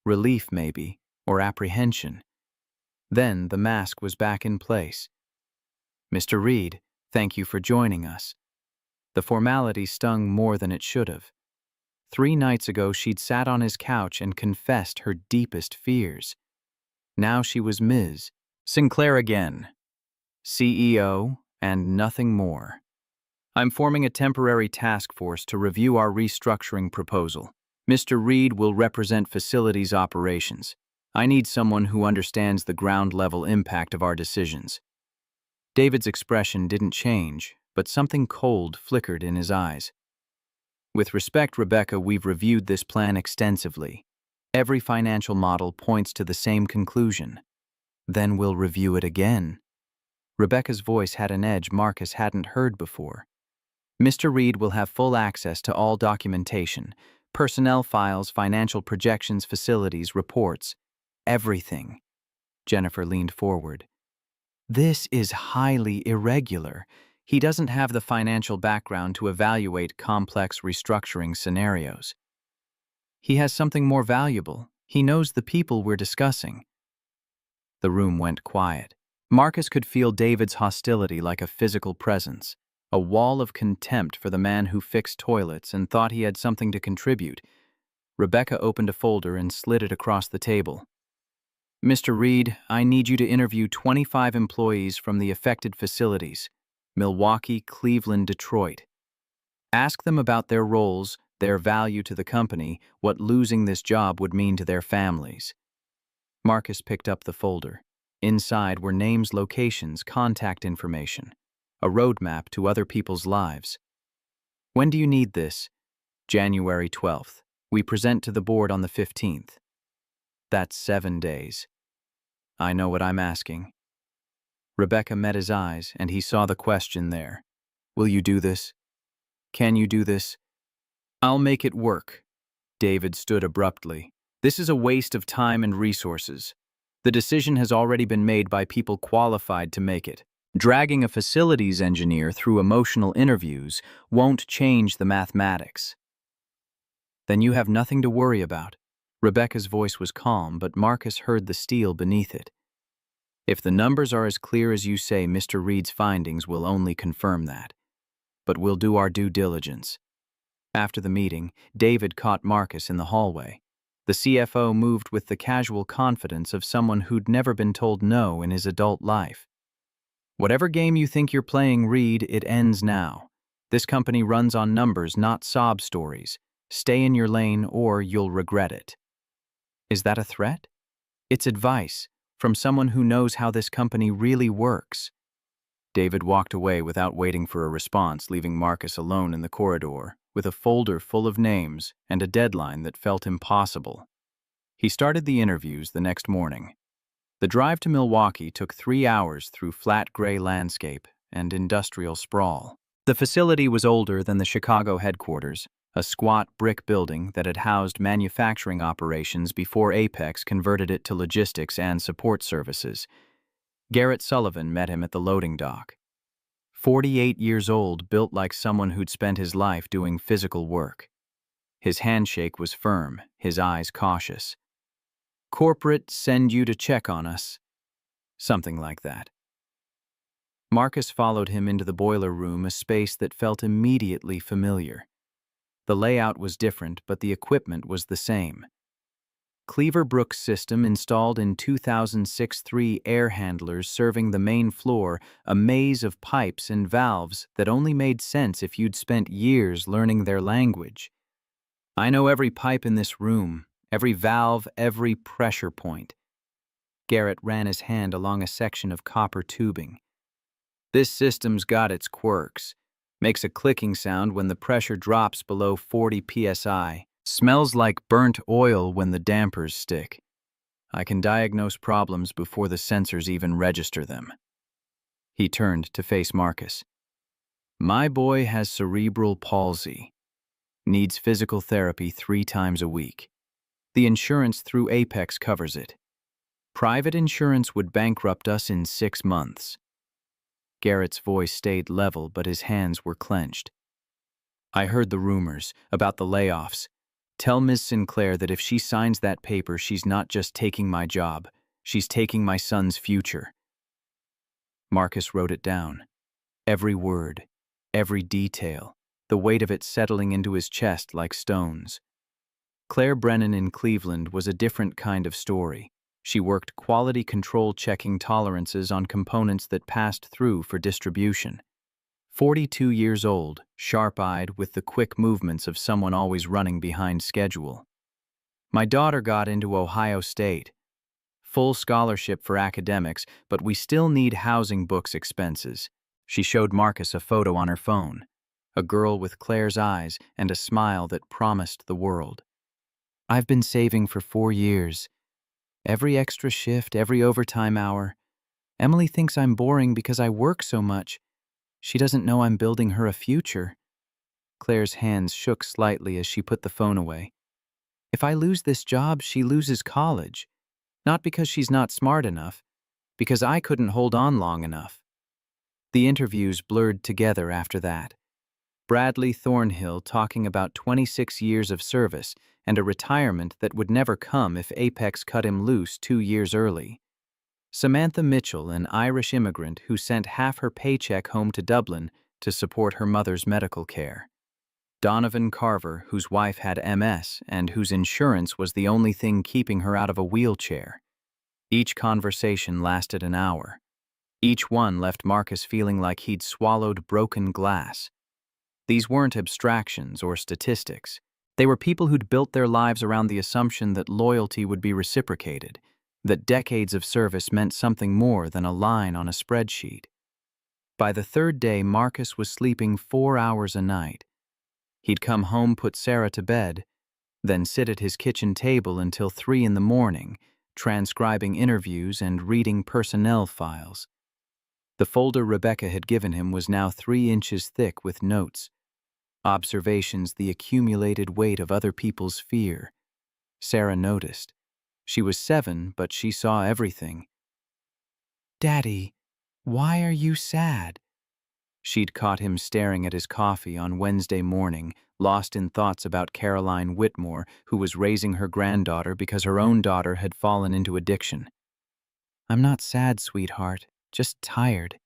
Relief, maybe, or apprehension. Then the mask was back in place. "Mr. Reed, thank you for joining us." The formality stung more than it should have. 3 nights ago she'd sat on his couch and confessed her deepest fears. Now she was Ms. Sinclair again, CEO, and nothing more. "I'm forming a temporary task force to review our restructuring proposal. Mr. Reed will represent facilities operations. I need someone who understands the ground-level impact of our decisions." David's expression didn't change, but something cold flickered in his eyes. "With respect, Rebecca, we've reviewed this plan extensively. Every financial model points to the same conclusion. Then we'll review it again." Rebecca's voice had an edge Marcus hadn't heard before. "Mr. Reed will have full access to all documentation, personnel files, financial projections, facilities, reports, everything." Jennifer leaned forward. "This is highly irregular. He doesn't have the financial background to evaluate complex restructuring scenarios. He has something more valuable. He knows the people we're discussing." The room went quiet. Marcus could feel David's hostility like a physical presence, a wall of contempt for the man who fixed toilets and thought he had something to contribute. Rebecca opened a folder and slid it across the table. "Mr. Reed, I need you to interview 25 employees from the affected facilities, Milwaukee, Cleveland, Detroit. Ask them about their roles, their value to the company, what losing this job would mean to their families." Marcus picked up the folder. Inside were names, locations, contact information, a roadmap to other people's lives. "When do you need this?" "January 12th. We present to the board on the 15th. "That's 7 days." "I know what I'm asking." Rebecca met his eyes, and he saw the question there. "Will you do this? Can you do this?" "I'll make it work." David stood abruptly. "This is a waste of time and resources. The decision has already been made by people qualified to make it. Dragging a facilities engineer through emotional interviews won't change the mathematics." "Then you have nothing to worry about." Rebecca's voice was calm, but Marcus heard the steel beneath it. If the numbers are as clear as you say, Mr. Reed's findings will only confirm that. But we'll do our due diligence. After the meeting, David caught Marcus in the hallway. The CFO moved with the casual confidence of someone who'd never been told no in his adult life. Whatever game you think you're playing, Reed, it ends now. This company runs on numbers, not sob stories. Stay in your lane or you'll regret it. Is that a threat? It's advice from someone who knows how this company really works. David walked away without waiting for a response, leaving Marcus alone in the corridor, with a folder full of names and a deadline that felt impossible. He started the interviews the next morning. The drive to Milwaukee took 3 hours through flat gray landscape and industrial sprawl. The facility was older than the Chicago headquarters, a squat brick building that had housed manufacturing operations before Apex converted it to logistics and support services. Garrett Sullivan met him at the loading dock. 48 years old, built like someone who'd spent his life doing physical work. His handshake was firm, his eyes cautious. "Corporate send you to check on us." Something like that. Marcus followed him into the boiler room, a space that felt immediately familiar. The layout was different, but the equipment was the same. Cleaver Brooks system installed in 2006, 3 air handlers serving the main floor, a maze of pipes and valves that only made sense if you'd spent years learning their language. "I know every pipe in this room, every valve, every pressure point." Garrett ran his hand along a section of copper tubing. "This system's got its quirks. Makes a clicking sound when the pressure drops below 40 psi. Smells like burnt oil when the dampers stick. I can diagnose problems before the sensors even register them." He turned to face Marcus. "My boy has cerebral palsy. Needs physical therapy 3 times a week. The insurance through Apex covers it. Private insurance would bankrupt us in 6 months." Garrett's voice stayed level, but his hands were clenched. "I heard the rumors about the layoffs. Tell Ms. Sinclair that if she signs that paper, she's not just taking my job, she's taking my son's future." Marcus wrote it down. Every word, every detail, the weight of it settling into his chest like stones. Claire Brennan in Cleveland was a different kind of story. She worked quality control checking tolerances on components that passed through for distribution. 42 years old, sharp-eyed with the quick movements of someone always running behind schedule. "My daughter got into Ohio State. Full scholarship for academics, but we still need housing books expenses." She showed Marcus a photo on her phone, a girl with Claire's eyes and a smile that promised the world. "I've been saving for 4 years. Every extra shift, every overtime hour. Emily thinks I'm boring because I work so much. She doesn't know I'm building her a future." Claire's hands shook slightly as she put the phone away. "If I lose this job, she loses college. Not because she's not smart enough, because I couldn't hold on long enough." The interviews blurred together after that. Bradley Thornhill talking about 26 years of service and a retirement that would never come if Apex cut him loose 2 years early. Samantha Mitchell, an Irish immigrant who sent half her paycheck home to Dublin to support her mother's medical care. Donovan Carver, whose wife had MS and whose insurance was the only thing keeping her out of a wheelchair. Each conversation lasted an hour. Each one left Marcus feeling like he'd swallowed broken glass. These weren't abstractions or statistics. They were people who'd built their lives around the assumption that loyalty would be reciprocated, that decades of service meant something more than a line on a spreadsheet. By the 3rd day, Marcus was sleeping 4 hours a night. He'd come home, put Sarah to bed, then sit at his kitchen table until 3 in the morning, transcribing interviews and reading personnel files. The folder Rebecca had given him was now 3 inches thick with notes, observations, the accumulated weight of other people's fear. Sarah noticed. She was 7, but she saw everything. "Daddy, why are you sad?" She'd caught him staring at his coffee on Wednesday morning, lost in thoughts about Caroline Whitmore, who was raising her granddaughter because her own daughter had fallen into addiction. I'm not sad, sweetheart, just tired.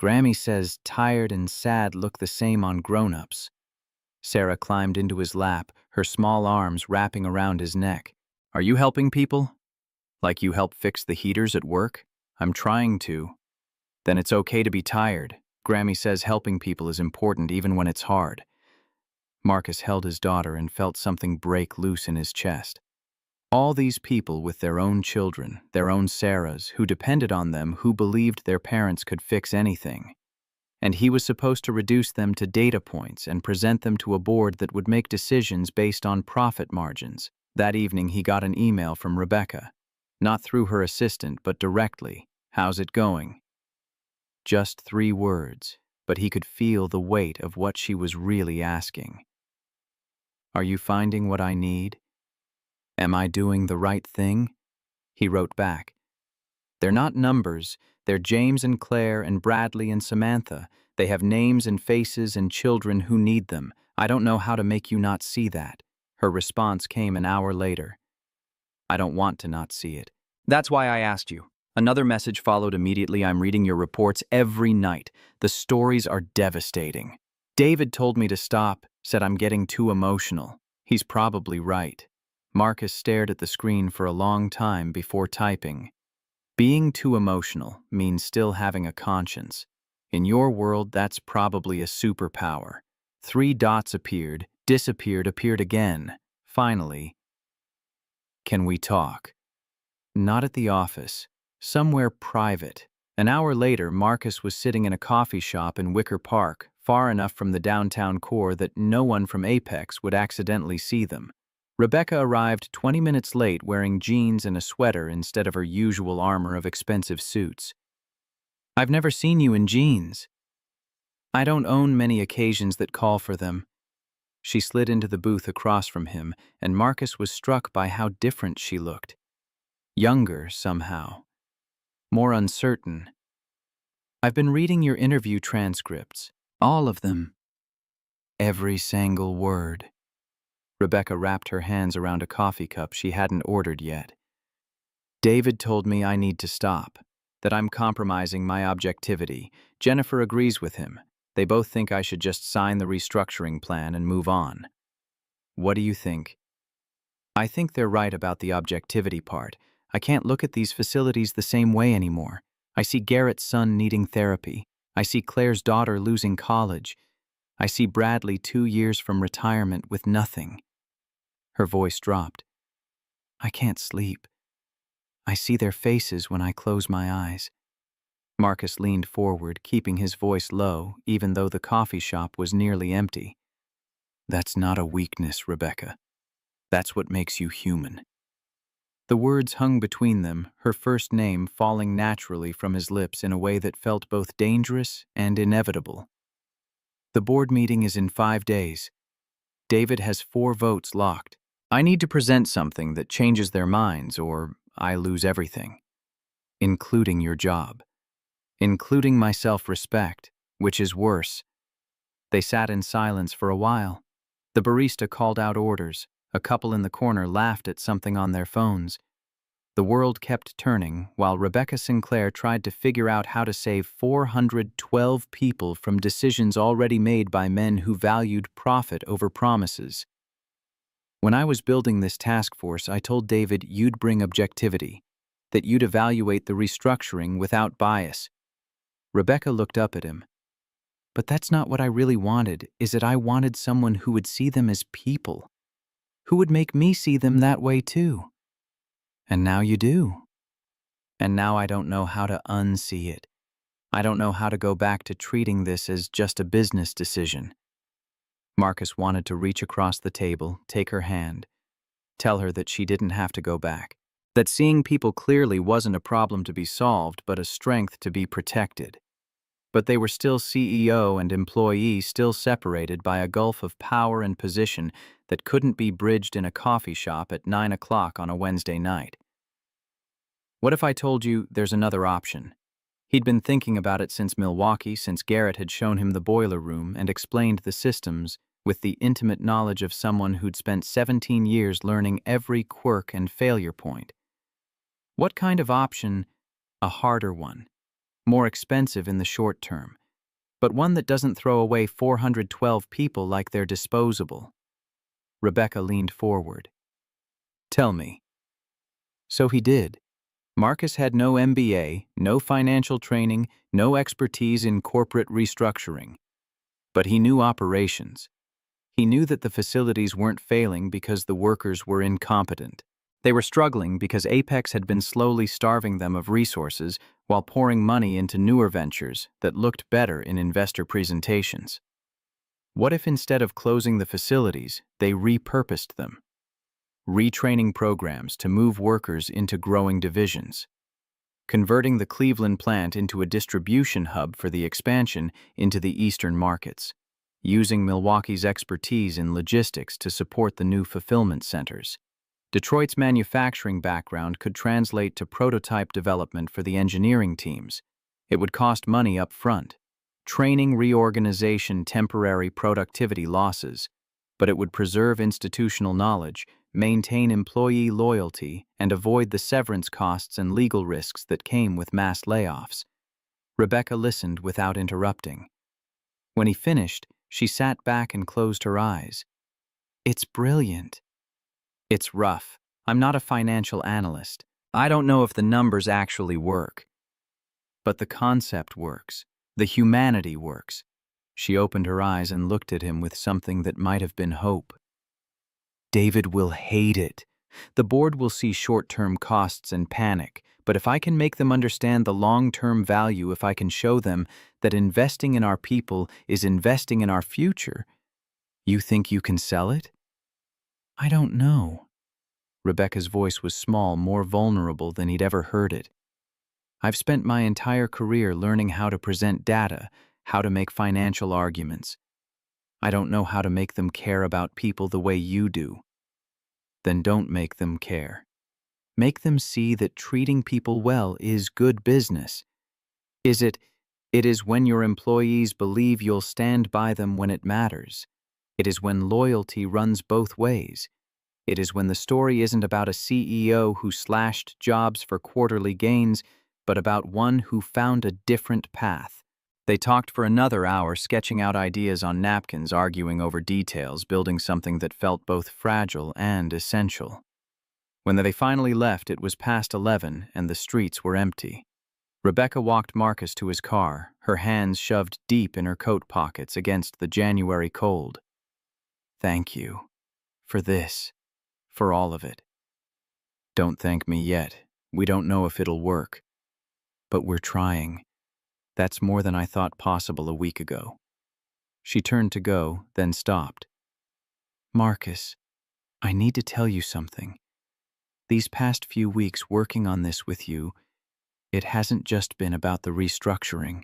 Grammy says tired and sad look the same on grown-ups. Sarah climbed into his lap, her small arms wrapping around his neck. Are you helping people? Like you help fix the heaters at work? I'm trying to. Then it's okay to be tired. Grammy says helping people is important even when it's hard. Marcus held his daughter and felt something break loose in his chest. All these people with their own children, their own Sarahs, who depended on them, who believed their parents could fix anything. And he was supposed to reduce them to data points and present them to a board that would make decisions based on profit margins. That evening he got an email from Rebecca. Not through her assistant, but directly. How's it going? Just 3 words, but he could feel the weight of what she was really asking. Are you finding what I need? Am I doing the right thing? He wrote back. They're not numbers. They're James and Claire and Bradley and Samantha. They have names and faces and children who need them. I don't know how to make you not see that. Her response came an hour later. I don't want to not see it. That's why I asked you. Another message followed immediately. I'm reading your reports every night. The stories are devastating. David told me to stop, said I'm getting too emotional. He's probably right. Marcus stared at the screen for a long time before typing. Being too emotional means still having a conscience. In your world, that's probably a superpower. 3 dots appeared, disappeared, appeared again. Finally, can we talk? Not at the office. Somewhere private. An hour later, Marcus was sitting in a coffee shop in Wicker Park, far enough from the downtown core that no one from Apex would accidentally see them. Rebecca arrived 20 minutes late wearing jeans and a sweater instead of her usual armor of expensive suits. I've never seen you in jeans. I don't own many occasions that call for them. She slid into the booth across from him, and Marcus was struck by how different she looked. Younger, somehow. More uncertain. I've been reading your interview transcripts. All of them. Every single word. Rebecca wrapped her hands around a coffee cup she hadn't ordered yet. David told me I need to stop, that I'm compromising my objectivity. Jennifer agrees with him. They both think I should just sign the restructuring plan and move on. What do you think? I think they're right about the objectivity part. I can't look at these facilities the same way anymore. I see Garrett's son needing therapy. I see Claire's daughter losing college. I see Bradley 2 years from retirement with nothing. Her voice dropped. I can't sleep. I see their faces when I close my eyes. Marcus leaned forward, keeping his voice low, even though the coffee shop was nearly empty. That's not a weakness, Rebecca. That's what makes you human. The words hung between them, her first name falling naturally from his lips in a way that felt both dangerous and inevitable. The board meeting is in 5 days. David has 4 votes locked. I need to present something that changes their minds, or I lose everything. Including your job. Including my self-respect, which is worse. They sat in silence for a while. The barista called out orders. A couple in the corner laughed at something on their phones. The world kept turning while Rebecca Sinclair tried to figure out how to save 412 people from decisions already made by men who valued profit over promises. When I was building this task force, I told David you'd bring objectivity, that you'd evaluate the restructuring without bias. Rebecca looked up at him. But that's not what I really wanted, is that I wanted someone who would see them as people, who would make me see them that way too. And now you do. And now I don't know how to unsee it. I don't know how to go back to treating this as just a business decision. Marcus wanted to reach across the table, take her hand, tell her that she didn't have to go back, that seeing people clearly wasn't a problem to be solved, but a strength to be protected. But they were still CEO and employee, still separated by a gulf of power and position that couldn't be bridged in a coffee shop at 9 o'clock on a Wednesday night. What if I told you there's another option? He'd been thinking about it since Milwaukee, since Garrett had shown him the boiler room and explained the systems with the intimate knowledge of someone who'd spent 17 years learning every quirk and failure point. What kind of option A harder one, more expensive in the short term, but one that doesn't throw away 412 people like they're disposable. Rebecca leaned forward. Tell me. So he did. Marcus had no MBA, no financial training, no expertise in corporate restructuring. But he knew operations. He knew that the facilities weren't failing because the workers were incompetent. They were struggling because Apex had been slowly starving them of resources while pouring money into newer ventures that looked better in investor presentations. What if instead of closing the facilities, they repurposed them? Retraining programs to move workers into growing divisions. Converting the Cleveland plant into a distribution hub for the expansion into the eastern markets. Using Milwaukee's expertise in logistics to support the new fulfillment centers. Detroit's manufacturing background could translate to prototype development for the engineering teams. It would cost money up front. Training reorganization temporary productivity losses, but it would preserve institutional knowledge, maintain employee loyalty, and avoid the severance costs and legal risks that came with mass layoffs. Rebecca listened without interrupting. When he finished, she sat back and closed her eyes. It's brilliant. It's rough. I'm not a financial analyst. I don't know if the numbers actually work. But the concept works. The humanity works. She opened her eyes and looked at him with something that might have been hope. David will hate it. The board will see short-term costs and panic, but if I can make them understand the long-term value, if I can show them that investing in our people is investing in our future, you think you can sell it? I don't know. Rebecca's voice was small, more vulnerable than he'd ever heard it. I've spent my entire career learning how to present data, how to make financial arguments. I don't know how to make them care about people the way you do. Then don't make them care. Make them see that treating people well is good business. It is when your employees believe you'll stand by them when it matters. It is when loyalty runs both ways. It is when the story isn't about a CEO who slashed jobs for quarterly gains, but about one who found a different path. They talked for another hour, sketching out ideas on napkins, arguing over details, building something that felt both fragile and essential. When they finally left, it was past 11 and the streets were empty. Rebecca walked Marcus to his car, her hands shoved deep in her coat pockets against the January cold. Thank you. For this. For all of it. Don't thank me yet. We don't know if it'll work. But we're trying. That's more than I thought possible a week ago. She turned to go, then stopped. Marcus, I need to tell you something. These past few weeks working on this with you, it hasn't just been about the restructuring.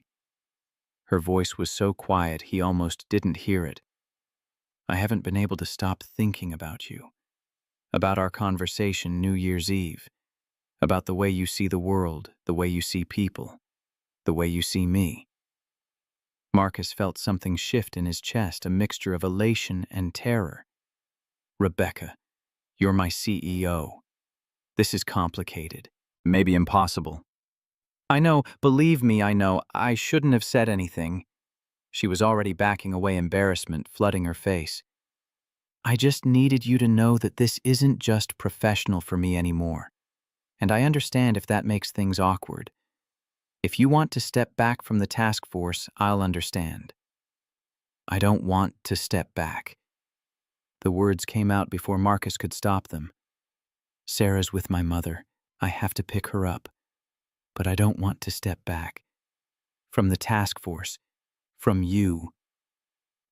Her voice was so quiet he almost didn't hear it. I haven't been able to stop thinking about you. About our conversation New Year's Eve. About the way you see the world, the way you see people, the way you see me. Marcus felt something shift in his chest, a mixture of elation and terror. Rebecca, you're my CEO. This is complicated, maybe impossible. I know, believe me, I know, I shouldn't have said anything. She was already backing away, embarrassment flooding her face. I just needed you to know that this isn't just professional for me anymore. And I understand if that makes things awkward. If you want to step back from the task force, I'll understand. I don't want to step back. The words came out before Marcus could stop them. Sarah's with my mother. I have to pick her up. But I don't want to step back. From the task force. From you.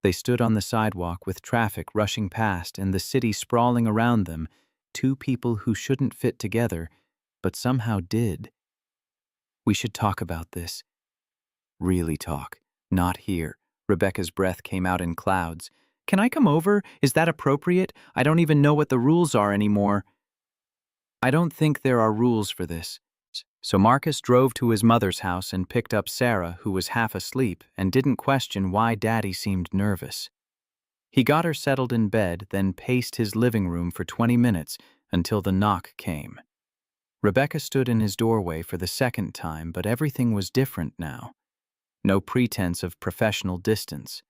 They stood on the sidewalk with traffic rushing past and the city sprawling around them, two people who shouldn't fit together, but somehow did. We should talk about this. Really talk, not here. Rebecca's breath came out in clouds. Can I come over? Is that appropriate? I don't even know what the rules are anymore. I don't think there are rules for this. So Marcus drove to his mother's house and picked up Sarah, who was half asleep, and didn't question why Daddy seemed nervous. He got her settled in bed, then paced his living room for 20 minutes until the knock came. Rebecca stood in his doorway for the second time, but everything was different now. No pretense of professional distance.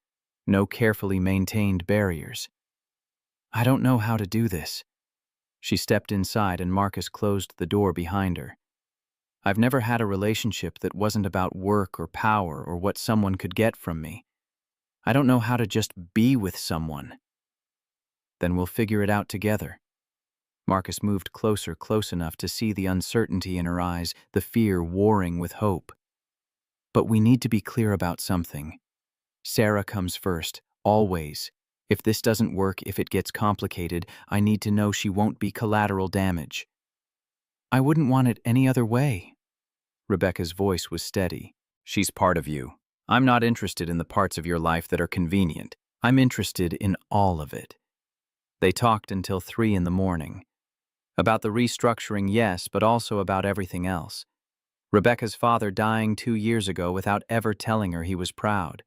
No carefully maintained barriers. "I don't know how to do this." She stepped inside and Marcus closed the door behind her. "I've never had a relationship that wasn't about work or power or what someone could get from me. I don't know how to just be with someone." "Then we'll figure it out together." Marcus moved closer, close enough to see the uncertainty in her eyes, the fear warring with hope. "But we need to be clear about something. Sarah comes first, always. If this doesn't work, if it gets complicated, I need to know she won't be collateral damage." "I wouldn't want it any other way." Rebecca's voice was steady. "She's part of you. I'm not interested in the parts of your life that are convenient. I'm interested in all of it." They talked until 3 in the morning. About the restructuring, yes, but also about everything else. Rebecca's father dying 2 years ago without ever telling her he was proud.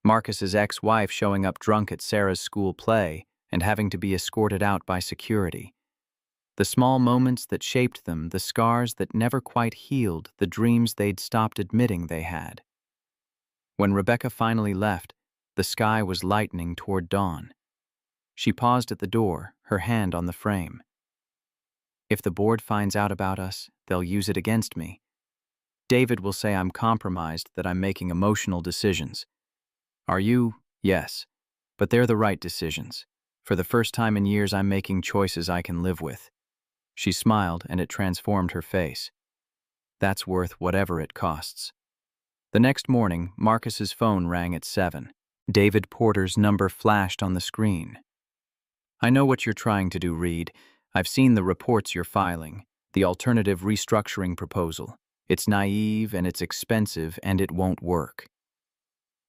Marcus's ex-wife showing up drunk at Sarah's school play and having to be escorted out by security. The small moments that shaped them, the scars that never quite healed, the dreams they'd stopped admitting they had. When Rebecca finally left, the sky was lightening toward dawn. She paused at the door, her hand on the frame. "If the board finds out about us, they'll use it against me. David will say I'm compromised, that I'm making emotional decisions. Are you? Yes. But they're the right decisions. For the first time in years, I'm making choices I can live with." She smiled, and it transformed her face. "That's worth whatever it costs." The next morning, Marcus's phone rang at 7. David Porter's number flashed on the screen. "I know what you're trying to do, Reed. I've seen the reports you're filing, the alternative restructuring proposal. It's naive and it's expensive and it won't work."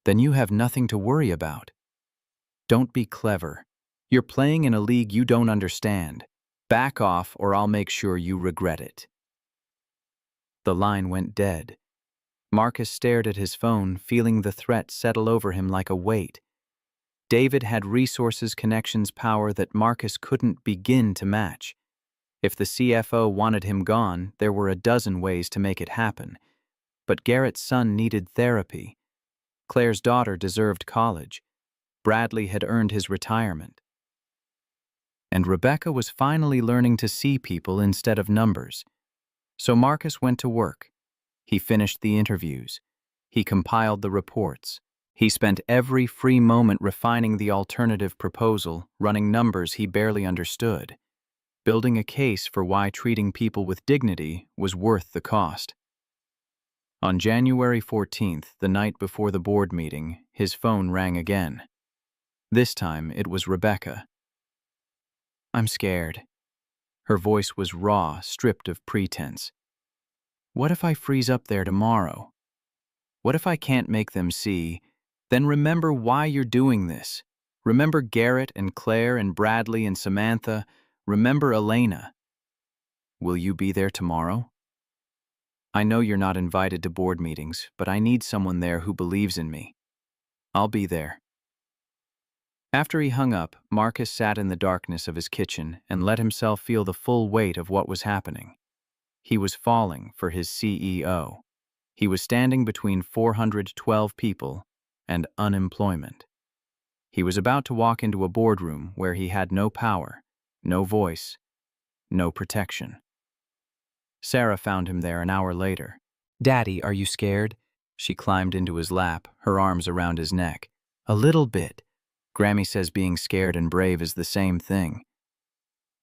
"Then you have nothing to worry about." "Don't be clever. You're playing in a league you don't understand. Back off or I'll make sure you regret it." The line went dead. Marcus stared at his phone, feeling the threat settle over him like a weight. David had resources, connections, power that Marcus couldn't begin to match. If the CFO wanted him gone, there were a dozen ways to make it happen. But Garrett's son needed therapy. Claire's daughter deserved college. Bradley had earned his retirement. And Rebecca was finally learning to see people instead of numbers. So Marcus went to work. He finished the interviews. He compiled the reports. He spent every free moment refining the alternative proposal, running numbers he barely understood, building a case for why treating people with dignity was worth the cost. On January 14th, the night before the board meeting, his phone rang again. This time, it was Rebecca. "I'm scared." Her voice was raw, stripped of pretense. "What if I freeze up there tomorrow? What if I can't make them see? Then remember why you're doing this. Remember Garrett and Claire and Bradley and Samantha. Remember Elena. Will you be there tomorrow?" "I know you're not invited to board meetings, but I need someone there who believes in me." "I'll be there." After he hung up, Marcus sat in the darkness of his kitchen and let himself feel the full weight of what was happening. He was falling for his CEO. He was standing between 412 people and unemployment. He was about to walk into a boardroom where he had no power, no voice, no protection. Sarah found him there an hour later. "Daddy, are you scared?" She climbed into his lap, her arms around his neck. "A little bit. Grammy says being scared and brave is the same thing.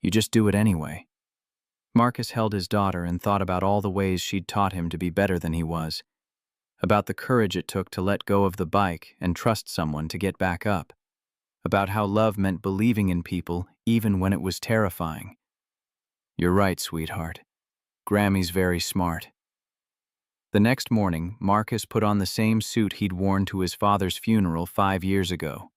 You just do it anyway." Marcus held his daughter and thought about all the ways she'd taught him to be better than he was. About the courage it took to let go of the bike and trust someone to get back up. About how love meant believing in people even when it was terrifying. "You're right, sweetheart. Grammy's very smart." The next morning, Marcus put on the same suit he'd worn to his father's funeral 5 years ago.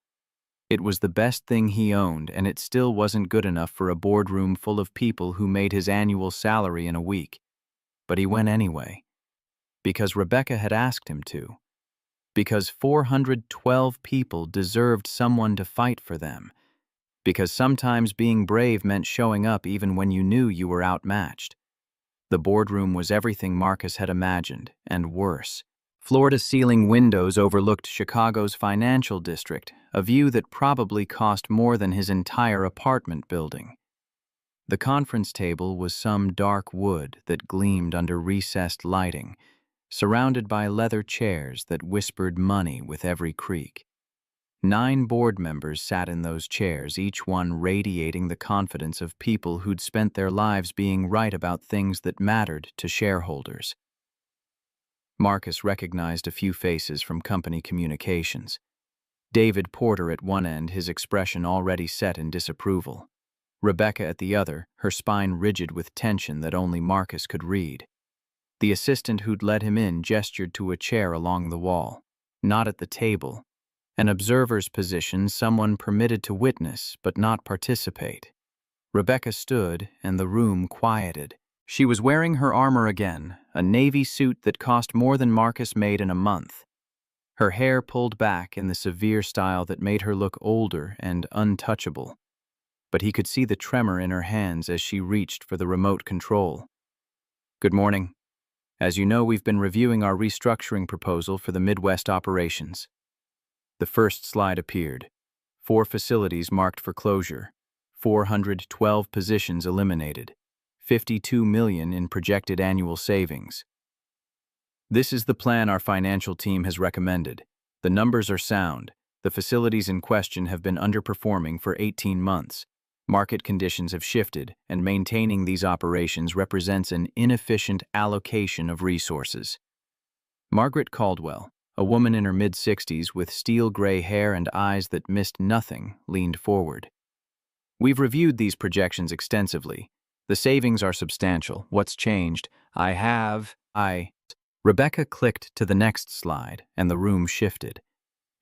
It was the best thing he owned, and it still wasn't good enough for a boardroom full of people who made his annual salary in a week. But he went anyway. Because Rebecca had asked him to. Because 412 people deserved someone to fight for them. Because sometimes being brave meant showing up even when you knew you were outmatched. The boardroom was everything Marcus had imagined, and worse. Floor-to-ceiling windows overlooked Chicago's financial district, a view that probably cost more than his entire apartment building. The conference table was some dark wood that gleamed under recessed lighting, surrounded by leather chairs that whispered money with every creak. 9 board members sat in those chairs, each one radiating the confidence of people who'd spent their lives being right about things that mattered to shareholders. Marcus recognized a few faces from company communications. David Porter at one end, his expression already set in disapproval. Rebecca at the other, her spine rigid with tension that only Marcus could read. The assistant who'd let him in gestured to a chair along the wall. Not at the table. An observer's position, someone permitted to witness but not participate. Rebecca stood, and the room quieted. She was wearing her armor again, a navy suit that cost more than Marcus made in a month. Her hair pulled back in the severe style that made her look older and untouchable. But he could see the tremor in her hands as she reached for the remote control. "Good morning. As you know, we've been reviewing our restructuring proposal for the Midwest operations." The first slide appeared. 4 facilities marked for closure, 412 positions eliminated, $52 million in projected annual savings. "This is the plan our financial team has recommended. The numbers are sound. The facilities in question have been underperforming for 18 months. Market conditions have shifted, and maintaining these operations represents an inefficient allocation of resources." Margaret Caldwell, a woman in her mid-60s with steel-gray hair and eyes that missed nothing, leaned forward. "We've reviewed these projections extensively. The savings are substantial. What's changed? Rebecca clicked to the next slide, and the room shifted.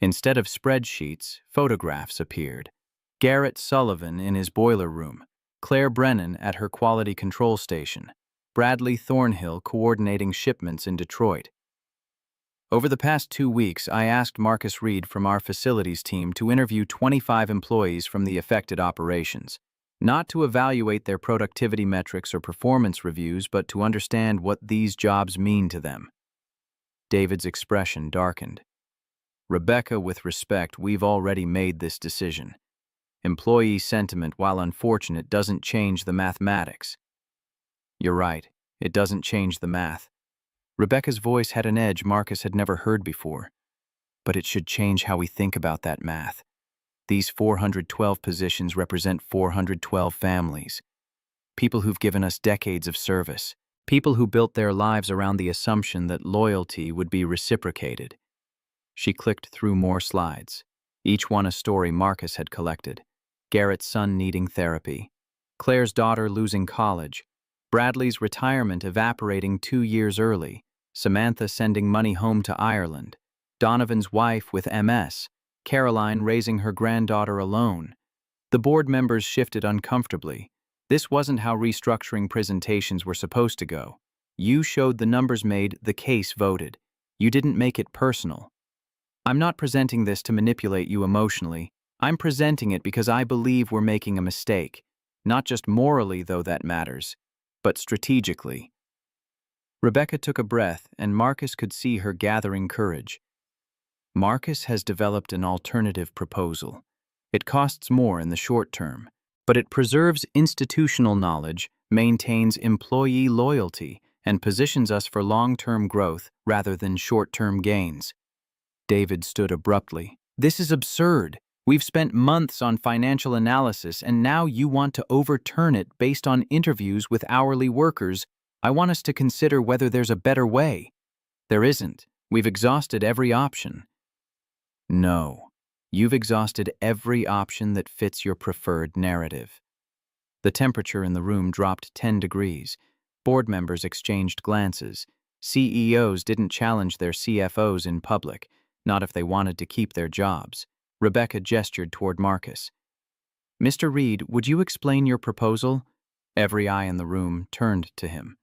Instead of spreadsheets, photographs appeared. Garrett Sullivan in his boiler room, Claire Brennan at her quality control station, Bradley Thornhill coordinating shipments in Detroit. "Over the past 2 weeks, I asked Marcus Reed from our facilities team to interview 25 employees from the affected operations, not to evaluate their productivity metrics or performance reviews, but to understand what these jobs mean to them." David's expression darkened. "Rebecca, with respect, we've already made this decision. Employee sentiment, while unfortunate, doesn't change the mathematics." "You're right. It doesn't change the math." Rebecca's voice had an edge Marcus had never heard before. "But it should change how we think about that math. These 412 positions represent 412 families. People who've given us decades of service. People who built their lives around the assumption that loyalty would be reciprocated." She clicked through more slides, each one a story Marcus had collected. Garrett's son needing therapy, Claire's daughter losing college, Bradley's retirement evaporating 2 years early, Samantha sending money home to Ireland, Donovan's wife with MS, Caroline raising her granddaughter alone. The board members shifted uncomfortably. This wasn't how restructuring presentations were supposed to go. You showed the numbers made, the case voted. You didn't make it personal. "I'm not presenting this to manipulate you emotionally. I'm presenting it because I believe we're making a mistake. Not just morally, though that matters, but strategically." Rebecca took a breath, and Marcus could see her gathering courage. "Marcus has developed an alternative proposal. It costs more in the short term, but it preserves institutional knowledge, maintains employee loyalty, and positions us for long-term growth rather than short-term gains." David stood abruptly. "This is absurd. We've spent months on financial analysis, and now you want to overturn it based on interviews with hourly workers. I want us to consider whether there's a better way." "There isn't. We've exhausted every option." "No. You've exhausted every option that fits your preferred narrative." The temperature in the room dropped 10 degrees. Board members exchanged glances. CEOs didn't challenge their CFOs in public, not if they wanted to keep their jobs. Rebecca gestured toward Marcus. "Mr. Reed, would you explain your proposal?" Every eye in the room turned to him.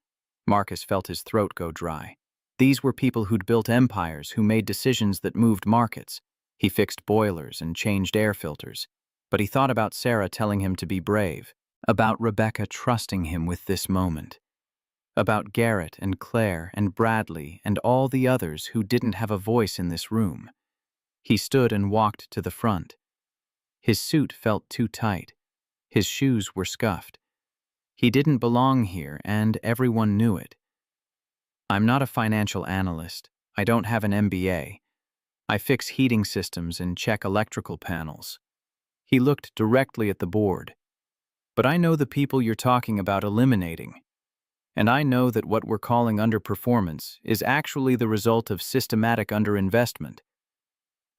Marcus felt his throat go dry. These were people who'd built empires, who made decisions that moved markets. He fixed boilers and changed air filters. But he thought about Sarah telling him to be brave, about Rebecca trusting him with this moment. About Garrett and Claire and Bradley and all the others who didn't have a voice in this room. He stood and walked to the front. His suit felt too tight. His shoes were scuffed. He didn't belong here, and everyone knew it. I'm not a financial analyst. I don't have an MBA. I fix heating systems and check electrical panels. He looked directly at the board. But I know the people you're talking about eliminating. And I know that what we're calling underperformance is actually the result of systematic underinvestment.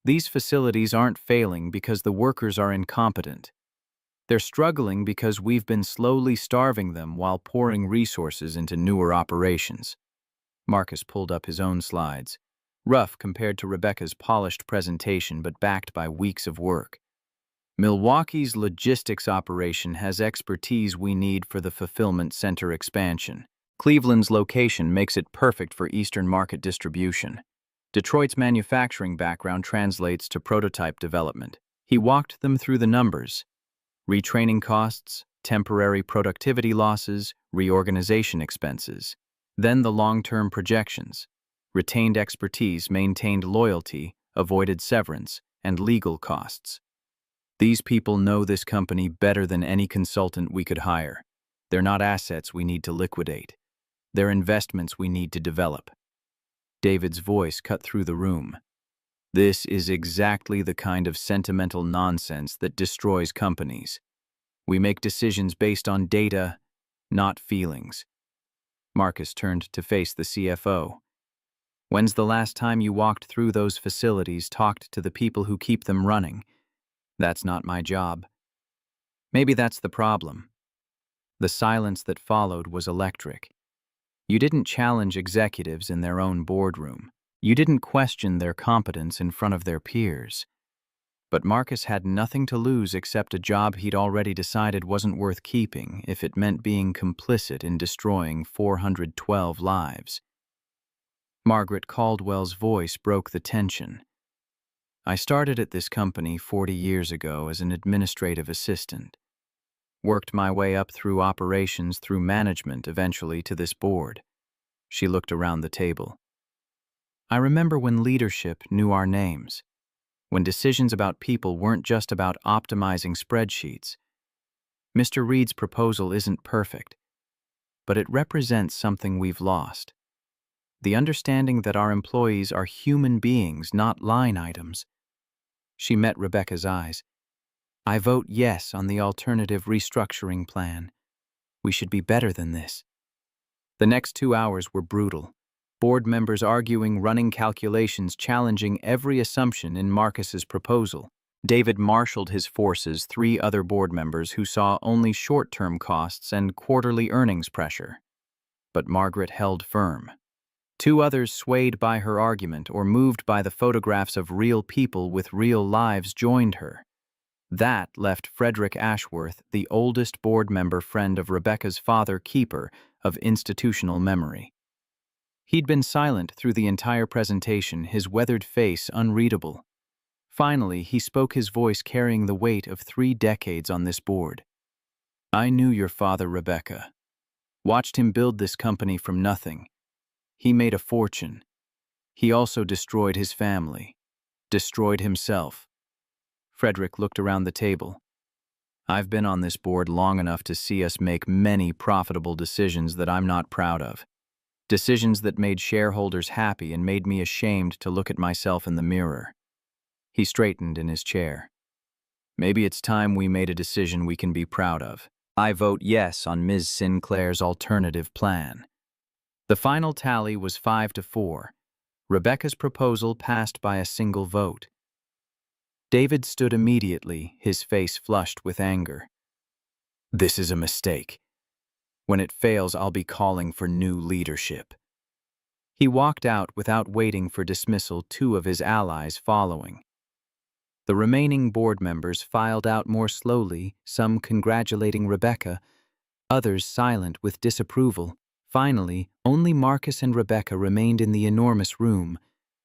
These facilities aren't failing because the workers are incompetent. They're struggling because we've been slowly starving them while pouring resources into newer operations. Marcus pulled up his own slides, rough compared to Rebecca's polished presentation but backed by weeks of work. Milwaukee's logistics operation has expertise we need for the fulfillment center expansion. Cleveland's location makes it perfect for Eastern market distribution. Detroit's manufacturing background translates to prototype development. He walked them through the numbers. Retraining costs, temporary productivity losses, reorganization expenses. Then the long-term projections. Retained expertise, maintained loyalty, avoided severance, and legal costs. These people know this company better than any consultant we could hire. They're not assets we need to liquidate. They're investments we need to develop. David's voice cut through the room. This is exactly the kind of sentimental nonsense that destroys companies. We make decisions based on data, not feelings. Marcus turned to face the CFO. When's the last time you walked through those facilities, talked to the people who keep them running? That's not my job. Maybe that's the problem. The silence that followed was electric. You didn't challenge executives in their own boardroom. You didn't question their competence in front of their peers. But Marcus had nothing to lose except a job he'd already decided wasn't worth keeping if it meant being complicit in destroying 412 lives. Margaret Caldwell's voice broke the tension. I started at this company 40 years ago as an administrative assistant. Worked my way up through operations, through management, eventually to this board. She looked around the table. I remember when leadership knew our names, when decisions about people weren't just about optimizing spreadsheets. Mr. Reed's proposal isn't perfect, but it represents something we've lost. The understanding that our employees are human beings, not line items. She met Rebecca's eyes. I vote yes on the alternative restructuring plan. We should be better than this. The next 2 hours were brutal. Board members arguing, running calculations, challenging every assumption in Marcus's proposal. David marshaled his forces, 3 other board members who saw only short-term costs and quarterly earnings pressure. But Margaret held firm. 2 others swayed by her argument or moved by the photographs of real people with real lives joined her. That left Frederick Ashworth, the oldest board member friend of Rebecca's father, keeper of institutional memory. He'd been silent through the entire presentation, his weathered face unreadable. Finally, he spoke, his voice carrying the weight of 3 decades on this board. I knew your father, Rebecca. Watched him build this company from nothing. He made a fortune. He also destroyed his family, destroyed himself. Frederick looked around the table. I've been on this board long enough to see us make many profitable decisions that I'm not proud of. Decisions that made shareholders happy and made me ashamed to look at myself in the mirror. He straightened in his chair. Maybe it's time we made a decision we can be proud of. I vote yes on Ms. Sinclair's alternative plan. The final tally was 5-4. Rebecca's proposal passed by a single vote. David stood immediately, his face flushed with anger. This is a mistake. When it fails, I'll be calling for new leadership. He walked out without waiting for dismissal, 2 of his allies following. The remaining board members filed out more slowly, some congratulating Rebecca, others silent with disapproval. Finally, only Marcus and Rebecca remained in the enormous room.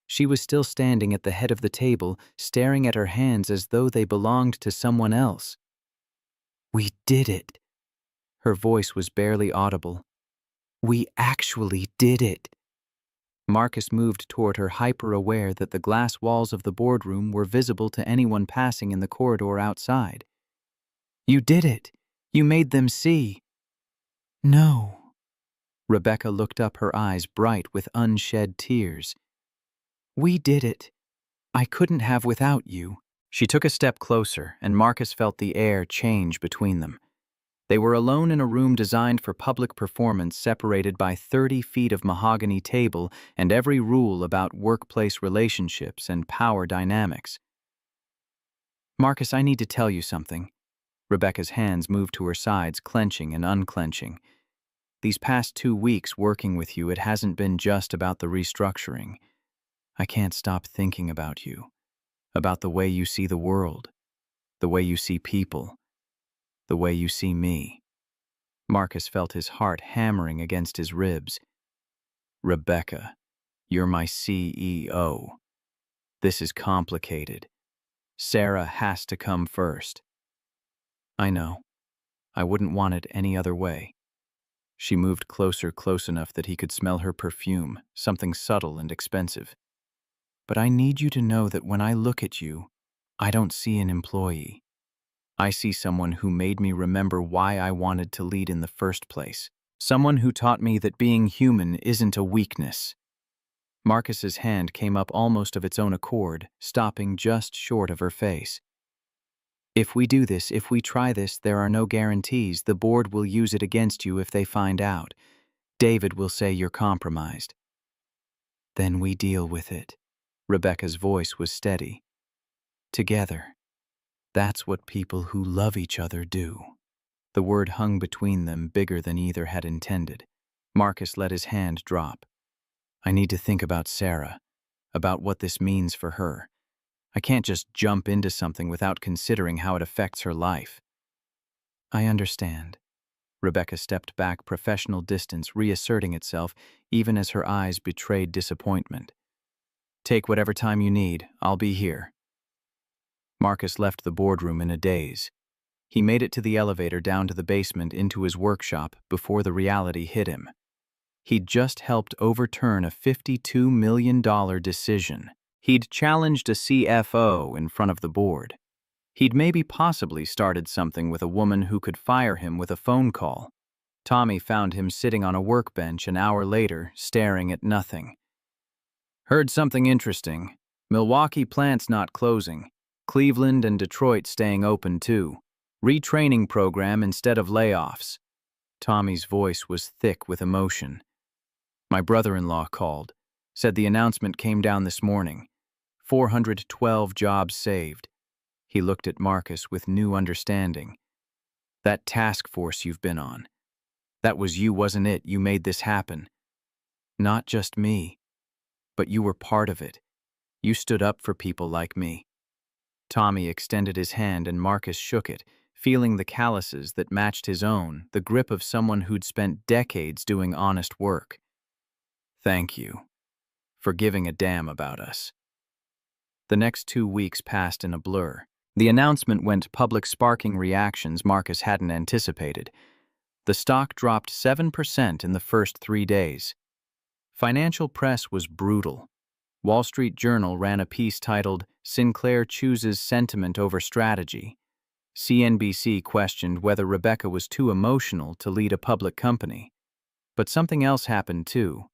She was still standing at the head of the table, staring at her hands as though they belonged to someone else. We did it. Her voice was barely audible. We actually did it. Marcus moved toward her, hyper-aware that the glass walls of the boardroom were visible to anyone passing in the corridor outside. You did it. You made them see. No. Rebecca looked up, her eyes bright with unshed tears. We did it. I couldn't have without you. She took a step closer, and Marcus felt the air change between them. They were alone in a room designed for public performance, separated by 30 feet of mahogany table and every rule about workplace relationships and power dynamics. Marcus, I need to tell you something. Rebecca's hands moved to her sides, clenching and unclenching. These past 2 weeks working with you, it hasn't been just about the restructuring. I can't stop thinking about you, about the way you see the world, the way you see people, the way you see me. Marcus felt his heart hammering against his ribs. Rebecca, you're my CEO. This is complicated. Sarah has to come first. I know. I wouldn't want it any other way. She moved closer, close enough that he could smell her perfume, something subtle and expensive. But I need you to know that when I look at you, I don't see an employee. I see someone who made me remember why I wanted to lead in the first place. Someone who taught me that being human isn't a weakness. Marcus's hand came up almost of its own accord, stopping just short of her face. If we do this, if we try this, there are no guarantees. The board will use it against you if they find out. David will say you're compromised. Then we deal with it. Rebecca's voice was steady. Together. That's what people who love each other do. The word hung between them, bigger than either had intended. Marcus let his hand drop. I need to think about Sarah, about what this means for her. I can't just jump into something without considering how it affects her life. I understand. Rebecca stepped back, professional distance reasserting itself, even as her eyes betrayed disappointment. Take whatever time you need. I'll be here. Marcus left the boardroom in a daze. He made it to the elevator down to the basement into his workshop before the reality hit him. He'd just helped overturn a $52 million decision. He'd challenged a CFO in front of the board. He'd maybe possibly started something with a woman who could fire him with a phone call. Tommy found him sitting on a workbench an hour later, staring at nothing. Heard something interesting. Milwaukee plant's not closing. Cleveland and Detroit staying open too. Retraining program instead of layoffs. Tommy's voice was thick with emotion. My brother-in-law called. Said the announcement came down this morning. 412 jobs saved. He looked at Marcus with new understanding. That task force you've been on. That was you, wasn't it? You made this happen. Not just me. But you were part of it. You stood up for people like me. Tommy extended his hand and Marcus shook it, feeling the calluses that matched his own, the grip of someone who'd spent decades doing honest work. Thank you for giving a damn about us. The next 2 weeks passed in a blur. The announcement went public, sparking reactions Marcus hadn't anticipated. The stock dropped 7% in the first 3 days. Financial press was brutal. Wall Street Journal ran a piece titled, Sinclair Chooses Sentiment Over Strategy. CNBC questioned whether Rebecca was too emotional to lead a public company. But something else happened too.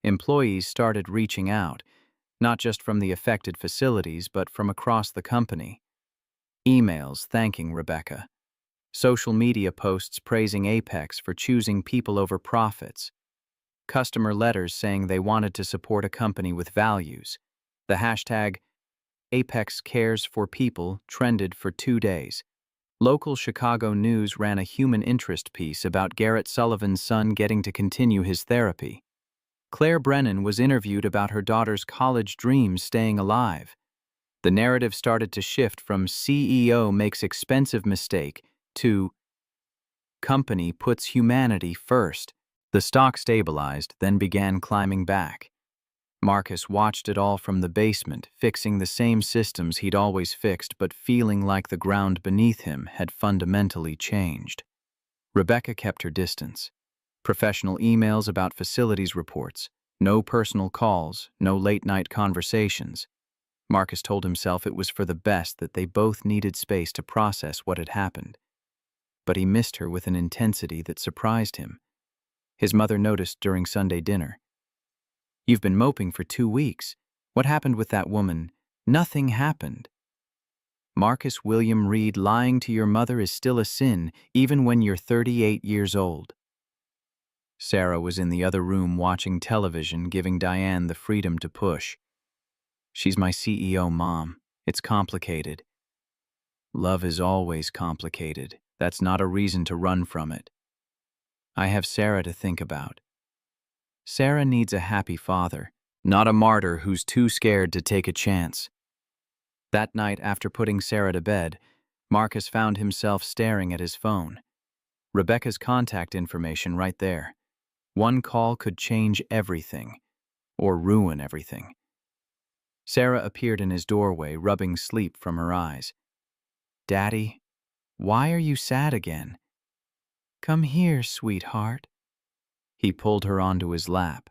Employees started reaching out, not just from the affected facilities, but from across the company. Emails thanking Rebecca. Social media posts praising Apex for choosing people over profits. Customer letters saying they wanted to support a company with values. The hashtag Apex Cares for People trended for 2 days. Local Chicago news ran a human interest piece about Garrett Sullivan's son getting to continue his therapy. Claire Brennan was interviewed about her daughter's college dreams staying alive. The narrative started to shift from CEO makes expensive mistake to company puts humanity first. The stock stabilized, then began climbing back. Marcus watched it all from the basement, fixing the same systems he'd always fixed, but feeling like the ground beneath him had fundamentally changed. Rebecca kept her distance. Professional emails about facilities reports. No personal calls, no late-night conversations. Marcus told himself it was for the best that they both needed space to process what had happened. But he missed her with an intensity that surprised him. His mother noticed during Sunday dinner. "You've been moping for 2 weeks. What happened with that woman?" "Nothing happened." Marcus William Reed, lying to your mother is still a sin, even when you're 38 years old. Sarah was in the other room watching television, giving Diane the freedom to push. "She's my CEO, Mom. It's complicated." "Love is always complicated. That's not a reason to run from it." "I have Sarah to think about." Sarah needs a happy father, not a martyr who's too scared to take a chance. That night, after putting Sarah to bed, Marcus found himself staring at his phone. Rebecca's contact information right there. One call could change everything, or ruin everything. Sarah appeared in his doorway, rubbing sleep from her eyes. "Daddy, why are you sad again?" "Come here, sweetheart." He pulled her onto his lap.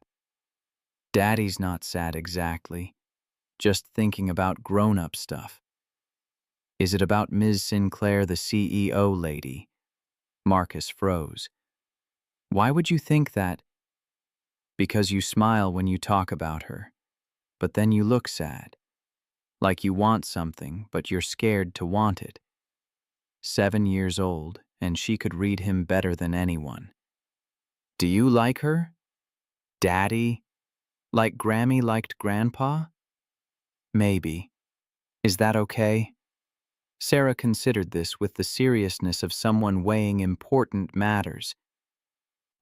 "Daddy's not sad exactly, just thinking about grown-up stuff." "Is it about Ms. Sinclair, the CEO lady?" Marcus froze. "Why would you think that?" "Because you smile when you talk about her, but then you look sad. Like you want something, but you're scared to want it. 7 years old, and she could read him better than anyone." "Do you like her?" "Daddy? Like Grammy liked Grandpa?" "Maybe. Is that okay?" Sarah considered this with the seriousness of someone weighing important matters.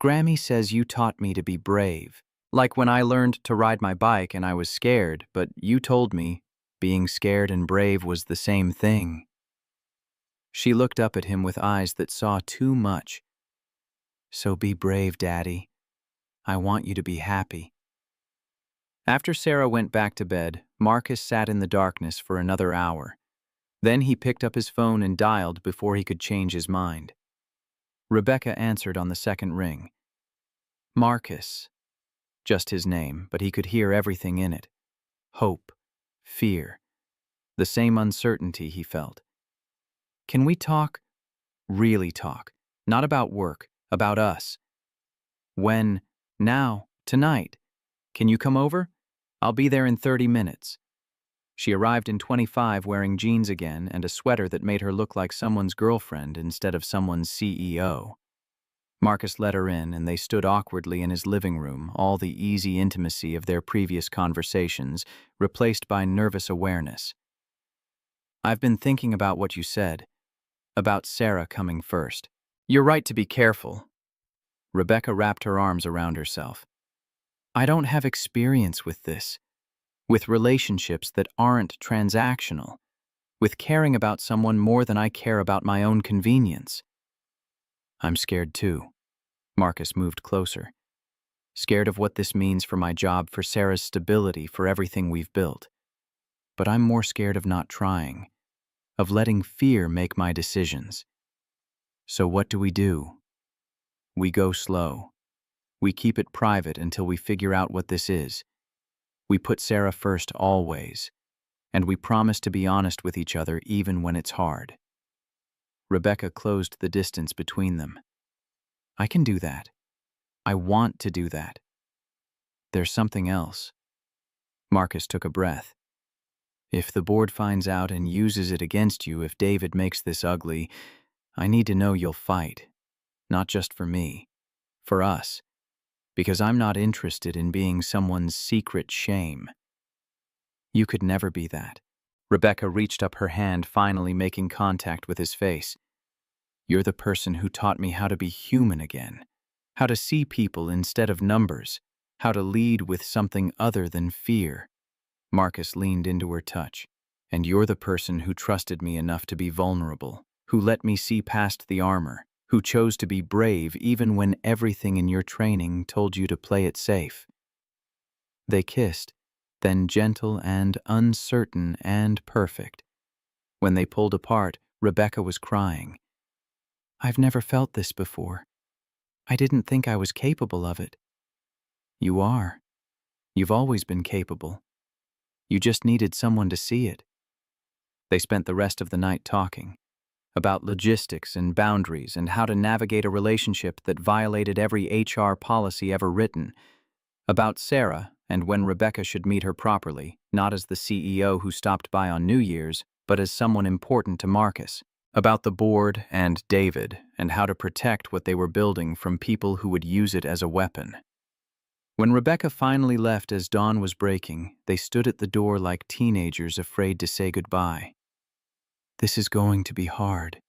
"Grammy says you taught me to be brave. Like when I learned to ride my bike and I was scared, but you told me being scared and brave was the same thing." She looked up at him with eyes that saw too much. "So be brave, Daddy. I want you to be happy." After Sarah went back to bed, Marcus sat in the darkness for another hour. Then he picked up his phone and dialed before he could change his mind. Rebecca answered on the second ring. "Marcus." Just his name, but he could hear everything in it. Hope, fear, the same uncertainty he felt. "Can we talk? Really talk. Not about work, about us." "When?" "Now, tonight. Can you come over? I'll be there in 30 minutes. She arrived in 25 wearing jeans again and a sweater that made her look like someone's girlfriend instead of someone's CEO. Marcus let her in, and they stood awkwardly in his living room, all the easy intimacy of their previous conversations replaced by nervous awareness. "I've been thinking about what you said, about Sarah coming first. You're right to be careful." Rebecca wrapped her arms around herself. "I don't have experience with this, with relationships that aren't transactional, with caring about someone more than I care about my own convenience." "I'm scared too." Marcus moved closer. "Scared of what this means for my job, for Sarah's stability, for everything we've built. But I'm more scared of not trying, of letting fear make my decisions." "So what do? We go slow. We keep it private until we figure out what this is. We put Sarah first always, and we promise to be honest with each other even when it's hard." Rebecca closed the distance between them. "I can do that. I want to do that. There's something else." Marcus took a breath. "If the board finds out and uses it against you, if David makes this ugly, I need to know you'll fight. Not just for me, for us. Because I'm not interested in being someone's secret shame." "You could never be that." Rebecca reached up her hand, finally making contact with his face. "You're the person who taught me how to be human again, how to see people instead of numbers, how to lead with something other than fear." Marcus leaned into her touch. "And you're the person who trusted me enough to be vulnerable, who let me see past the armor, who chose to be brave even when everything in your training told you to play it safe." They kissed, then gentle and uncertain and perfect. When they pulled apart, Rebecca was crying. "I've never felt this before. I didn't think I was capable of it. You are. You've always been capable. You just needed someone to see it. They spent the rest of the night talking about logistics and boundaries and how to navigate a relationship that violated every HR policy ever written, about Sarah and when Rebecca should meet her properly, not as the CEO who stopped by on New Year's, but as someone important to Marcus, about the board and David and how to protect what they were building from people who would use it as a weapon. When Rebecca finally left as dawn was breaking, they stood at the door like teenagers afraid to say goodbye. This is going to be hard.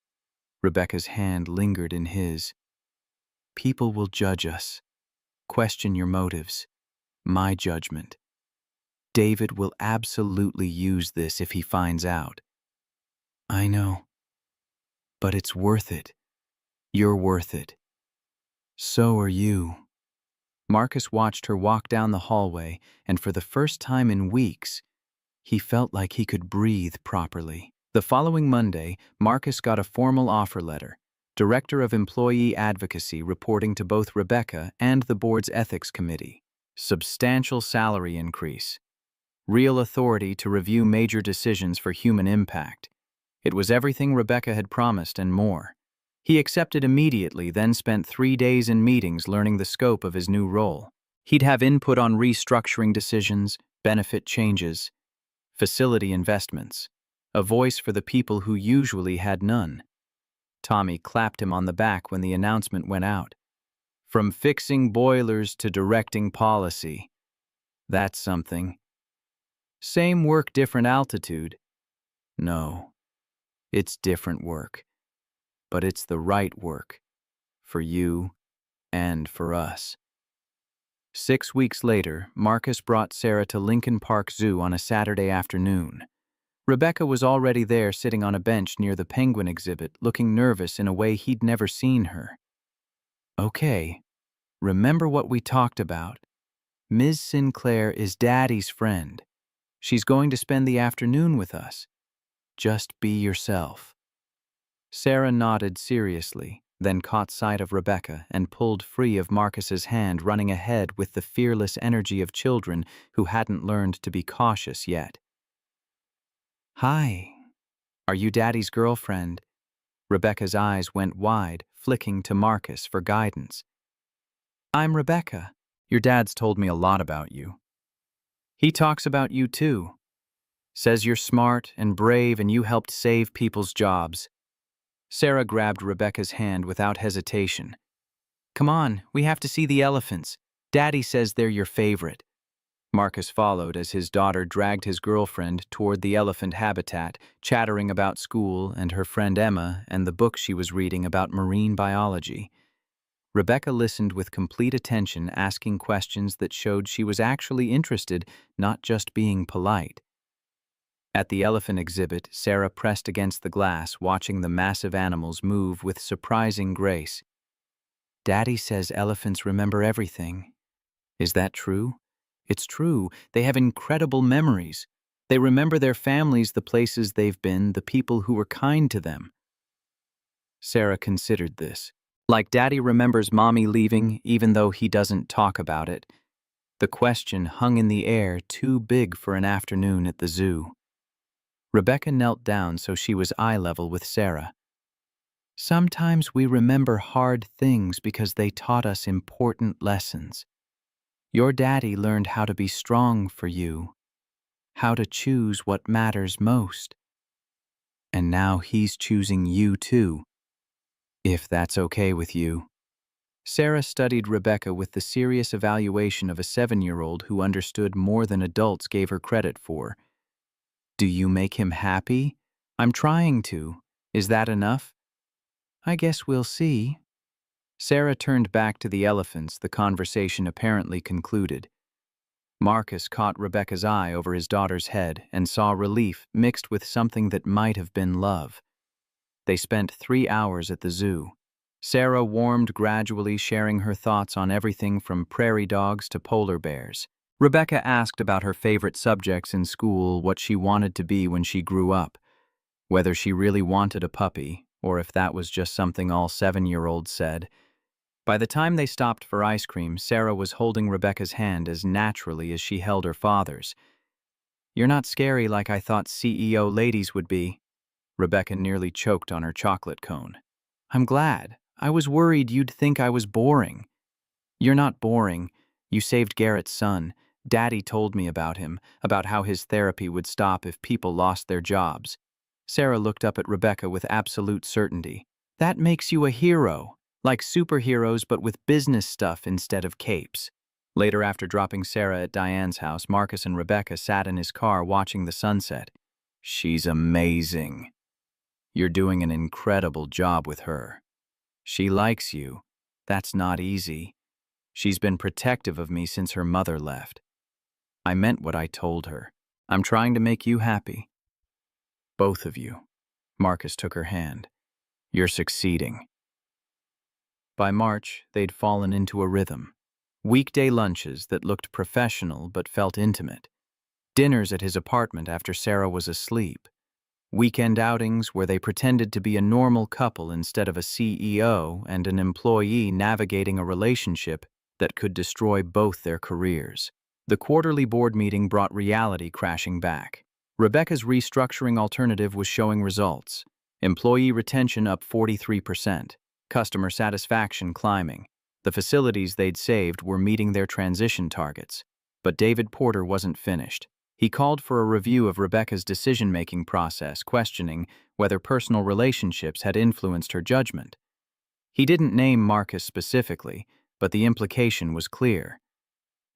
Rebecca's hand lingered in his. People will judge us, question your motives, my judgment. David will absolutely use this if he finds out. I know. But it's worth it. You're worth it. So are you. Marcus watched her walk down the hallway, and for the first time in weeks, he felt like he could breathe properly. The following Monday, Marcus got a formal offer letter, Director of Employee Advocacy reporting to both Rebecca and the board's ethics committee. Substantial salary increase. Real authority to review major decisions for human impact. It was everything Rebecca had promised and more. He accepted immediately, then spent 3 days in meetings learning the scope of his new role. He'd have input on restructuring decisions, benefit changes, facility investments, a voice for the people who usually had none. Tommy clapped him on the back when the announcement went out. From fixing boilers to directing policy. That's something. Same work, different altitude. No, it's different work. But it's the right work. For you and for us. 6 weeks later, Marcus brought Sarah to Lincoln Park Zoo on a Saturday afternoon. Rebecca was already there sitting on a bench near the penguin exhibit, looking nervous in a way he'd never seen her. Okay, remember what we talked about. Ms. Sinclair is Daddy's friend. She's going to spend the afternoon with us. Just be yourself. Sarah nodded seriously, then caught sight of Rebecca and pulled free of Marcus's hand, running ahead with the fearless energy of children who hadn't learned to be cautious yet. Hi. Are you Daddy's girlfriend? Rebecca's eyes went wide, flicking to Marcus for guidance. I'm Rebecca. Your dad's told me a lot about you. He talks about you too. Says you're smart and brave and you helped save people's jobs. Sarah grabbed Rebecca's hand without hesitation. Come on, we have to see the elephants. Daddy says they're your favorite. Marcus followed as his daughter dragged his girlfriend toward the elephant habitat, chattering about school and her friend Emma and the book she was reading about marine biology. Rebecca listened with complete attention, asking questions that showed she was actually interested, not just being polite. At the elephant exhibit, Sarah pressed against the glass, watching the massive animals move with surprising grace. Daddy says elephants remember everything. Is that true? It's true. They have incredible memories. They remember their families, the places they've been, the people who were kind to them. Sarah considered this. Like Daddy remembers Mommy leaving, even though he doesn't talk about it. The question hung in the air, too big for an afternoon at the zoo. Rebecca knelt down so she was eye level with Sarah. Sometimes we remember hard things because they taught us important lessons. Your daddy learned how to be strong for you, how to choose what matters most. And now he's choosing you too, if that's okay with you. Sarah studied Rebecca with the serious evaluation of a 7-year-old who understood more than adults gave her credit for. Do you make him happy? I'm trying to. Is that enough? I guess we'll see. Sarah turned back to the elephants, the conversation apparently concluded. Marcus caught Rebecca's eye over his daughter's head and saw relief mixed with something that might have been love. They spent 3 hours at the zoo. Sarah warmed gradually, sharing her thoughts on everything from prairie dogs to polar bears. Rebecca asked about her favorite subjects in school, what she wanted to be when she grew up, whether she really wanted a puppy, or if that was just something all 7-year-olds said. By the time they stopped for ice cream, Sarah was holding Rebecca's hand as naturally as she held her father's. "You're not scary like I thought CEO ladies would be." Rebecca nearly choked on her chocolate cone. "I'm glad. I was worried you'd think I was boring." "You're not boring. You saved Garrett's son. Daddy told me about him, about how his therapy would stop if people lost their jobs." Sarah looked up at Rebecca with absolute certainty. "That makes you a hero, like superheroes but with business stuff instead of capes." Later, after dropping Sarah at Diane's house, Marcus and Rebecca sat in his car watching the sunset. "She's amazing. You're doing an incredible job with her. She likes you. That's not easy. She's been protective of me since her mother left. I meant what I told her. I'm trying to make you happy. Both of you." Marcus took her hand. "You're succeeding." By March, they'd fallen into a rhythm. Weekday lunches that looked professional but felt intimate. Dinners at his apartment after Sarah was asleep. Weekend outings where they pretended to be a normal couple instead of a CEO and an employee navigating a relationship that could destroy both their careers. The quarterly board meeting brought reality crashing back. Rebecca's restructuring alternative was showing results. Employee retention up 43%, customer satisfaction climbing. The facilities they'd saved were meeting their transition targets. But David Porter wasn't finished. He called for a review of Rebecca's decision-making process, questioning whether personal relationships had influenced her judgment. He didn't name Marcus specifically, but the implication was clear.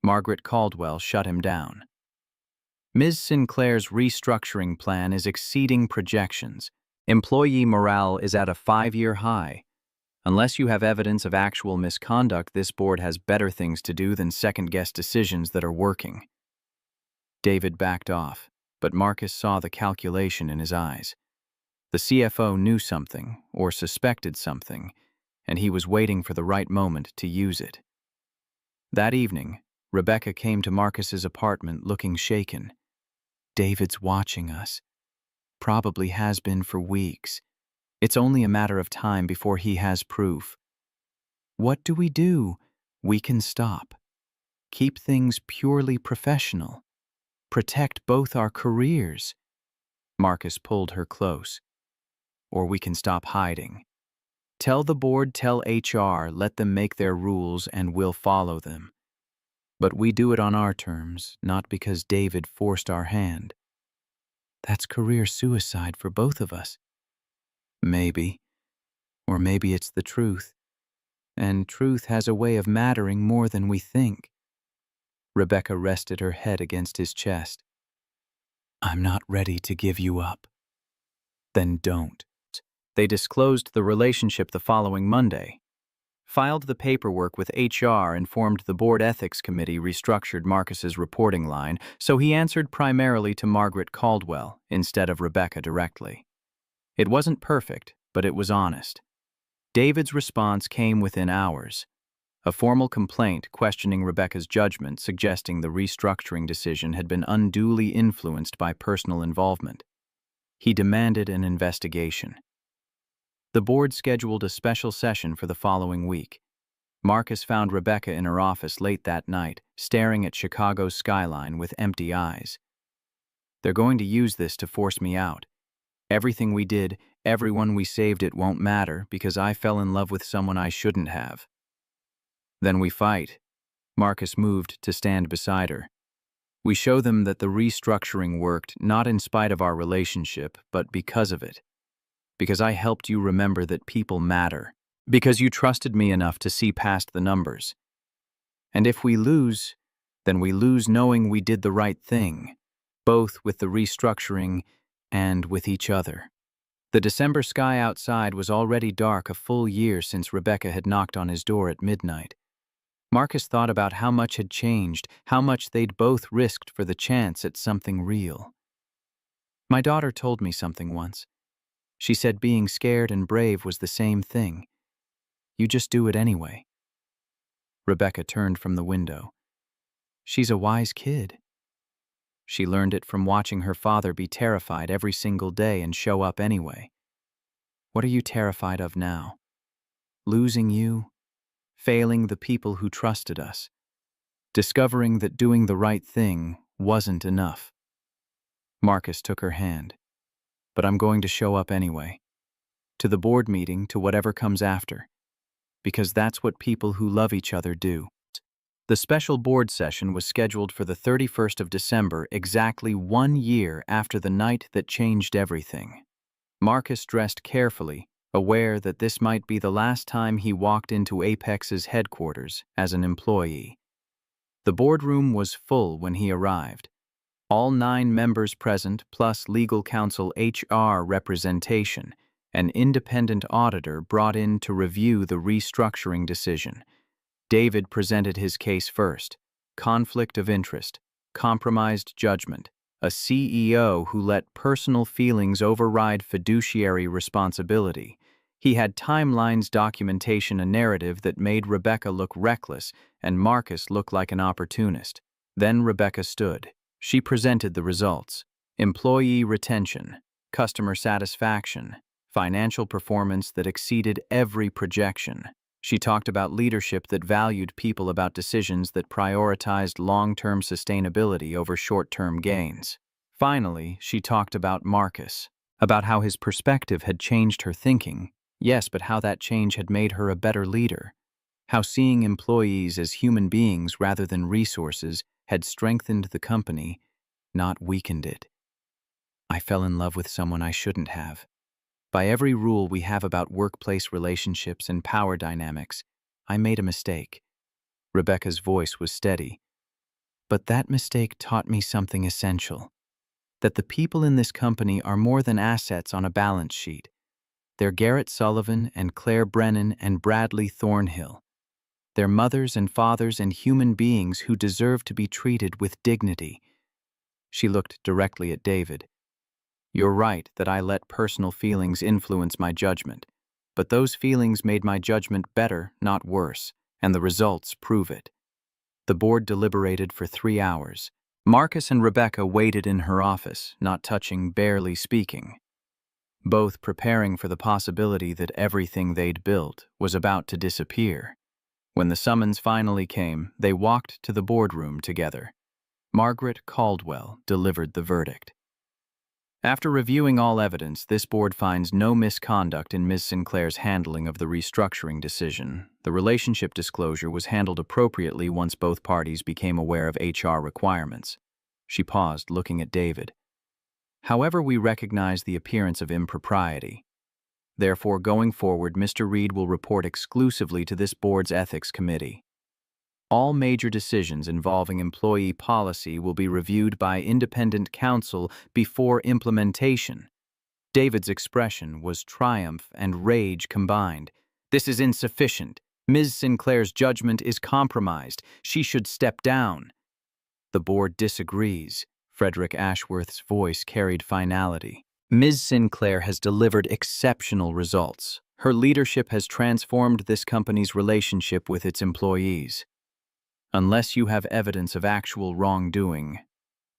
Margaret Caldwell shut him down. "Ms. Sinclair's restructuring plan is exceeding projections. Employee morale is at a 5-year high. Unless you have evidence of actual misconduct, this board has better things to do than second-guess decisions that are working." David backed off, but Marcus saw the calculation in his eyes. The CFO knew something, or suspected something, and he was waiting for the right moment to use it. That evening, Rebecca came to Marcus's apartment looking shaken. "David's watching us. Probably has been for weeks. It's only a matter of time before he has proof. What do? We can stop. Keep things purely professional. Protect both our careers." Marcus pulled her close. "Or we can stop hiding. Tell the board, tell HR, let them make their rules and we'll follow them. But we do it on our terms, not because David forced our hand." "That's career suicide for both of us." "Maybe. Or maybe it's the truth. And truth has a way of mattering more than we think." Rebecca rested her head against his chest. "I'm not ready to give you up." "Then don't." They disclosed the relationship the following Monday, filed the paperwork with HR, and formed the board ethics committee, restructured Marcus's reporting line so he answered primarily to Margaret Caldwell instead of Rebecca directly. It wasn't perfect, but it was honest. David's response came within hours. A formal complaint questioning Rebecca's judgment, suggesting the restructuring decision had been unduly influenced by personal involvement. He demanded an investigation. The board scheduled a special session for the following week. Marcus found Rebecca in her office late that night, staring at Chicago's skyline with empty eyes. "They're going to use this to force me out. Everything we did, everyone we saved, it won't matter because I fell in love with someone I shouldn't have." "Then we fight." Marcus moved to stand beside her. "We show them that the restructuring worked not in spite of our relationship, but because of it. Because I helped you remember that people matter. Because you trusted me enough to see past the numbers. And if we lose, then we lose knowing we did the right thing, both with the restructuring and with each other." The December sky outside was already dark, a full year since Rebecca had knocked on his door at midnight. Marcus thought about how much had changed, how much they'd both risked for the chance at something real. "My daughter told me something once. She said being scared and brave was the same thing. You just do it anyway." Rebecca turned from the window. "She's a wise kid. She learned it from watching her father be terrified every single day and show up anyway. What are you terrified of now? Losing you? failing the people who trusted us, discovering that doing the right thing wasn't enough. Marcus took her hand. But I'm going to show up anyway. To the board meeting, to whatever comes after. Because that's what people who love each other do. The special board session was scheduled for the 31st of December, exactly 1 year after the night that changed everything. Marcus dressed carefully, aware that this might be the last time he walked into Apex's headquarters as an employee. The boardroom was full when he arrived. All 9 members present, plus legal counsel HR representation, an independent auditor brought in to review the restructuring decision. David presented his case first: conflict of interest, compromised judgment, a CEO who let personal feelings override fiduciary responsibility. He had timelines, documentation, a narrative that made Rebecca look reckless and Marcus look like an opportunist. Then Rebecca stood. She presented the results: employee retention, customer satisfaction, financial performance that exceeded every projection. She talked about leadership that valued people, about decisions that prioritized long-term sustainability over short-term gains. Finally, she talked about Marcus, about how his perspective had changed her thinking, yes, but how that change had made her a better leader, how seeing employees as human beings rather than resources had strengthened the company, not weakened it. I fell in love with someone I shouldn't have. By every rule we have about workplace relationships and power dynamics, I made a mistake. Rebecca's voice was steady. But that mistake taught me something essential: that the people in this company are more than assets on a balance sheet. They're Garrett Sullivan and Claire Brennan and Bradley Thornhill. They're mothers and fathers and human beings who deserve to be treated with dignity. She looked directly at David. You're right that I let personal feelings influence my judgment, but those feelings made my judgment better, not worse, and the results prove it. The board deliberated for 3 hours. Marcus and Rebecca waited in her office, not touching, barely speaking, both preparing for the possibility that everything they'd built was about to disappear. When the summons finally came, they walked to the boardroom together. Margaret Caldwell delivered the verdict. After reviewing all evidence, this board finds no misconduct in Ms. Sinclair's handling of the restructuring decision. The relationship disclosure was handled appropriately once both parties became aware of HR requirements. She paused, looking at David. However, we recognize the appearance of impropriety. Therefore, going forward, Mr. Reed will report exclusively to this board's ethics committee. All major decisions involving employee policy will be reviewed by independent counsel before implementation. David's expression was triumph and rage combined. This is insufficient. Ms. Sinclair's judgment is compromised. She should step down. The board disagrees. Frederick Ashworth's voice carried finality. Ms. Sinclair has delivered exceptional results. Her leadership has transformed this company's relationship with its employees. Unless you have evidence of actual wrongdoing,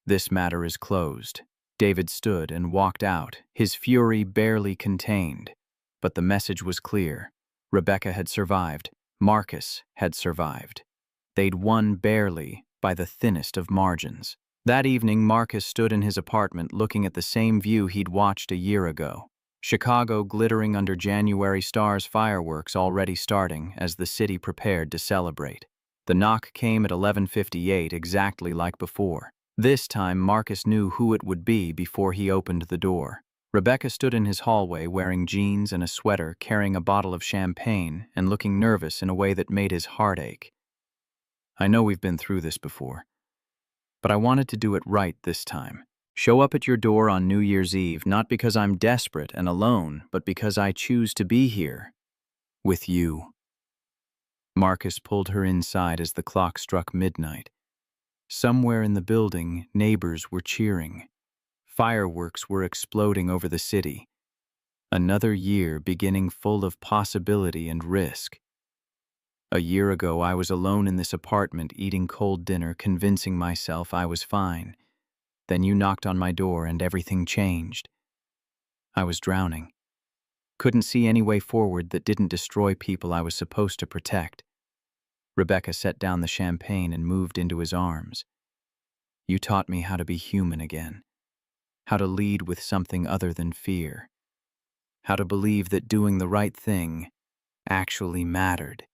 this matter is closed. David stood and walked out, his fury barely contained. But the message was clear. Rebecca had survived. Marcus had survived. They'd won barely, by the thinnest of margins. That evening, Marcus stood in his apartment looking at the same view he'd watched a year ago. Chicago glittering under January stars, fireworks already starting as the city prepared to celebrate. The knock came at 11:58, exactly like before. This time, Marcus knew who it would be before he opened the door. Rebecca stood in his hallway wearing jeans and a sweater, carrying a bottle of champagne and looking nervous in a way that made his heart ache. I know we've been through this before, but I wanted to do it right this time. Show up at your door on New Year's Eve, not because I'm desperate and alone, but because I choose to be here. With you. Marcus pulled her inside as the clock struck midnight. Somewhere in the building, neighbors were cheering. Fireworks were exploding over the city. Another year beginning full of possibility and risk. A year ago, I was alone in this apartment eating cold dinner, convincing myself I was fine. Then you knocked on my door and everything changed. I was drowning. Couldn't see any way forward that didn't destroy people I was supposed to protect. Rebecca set down the champagne and moved into his arms. You taught me how to be human again, how to lead with something other than fear, how to believe that doing the right thing actually mattered.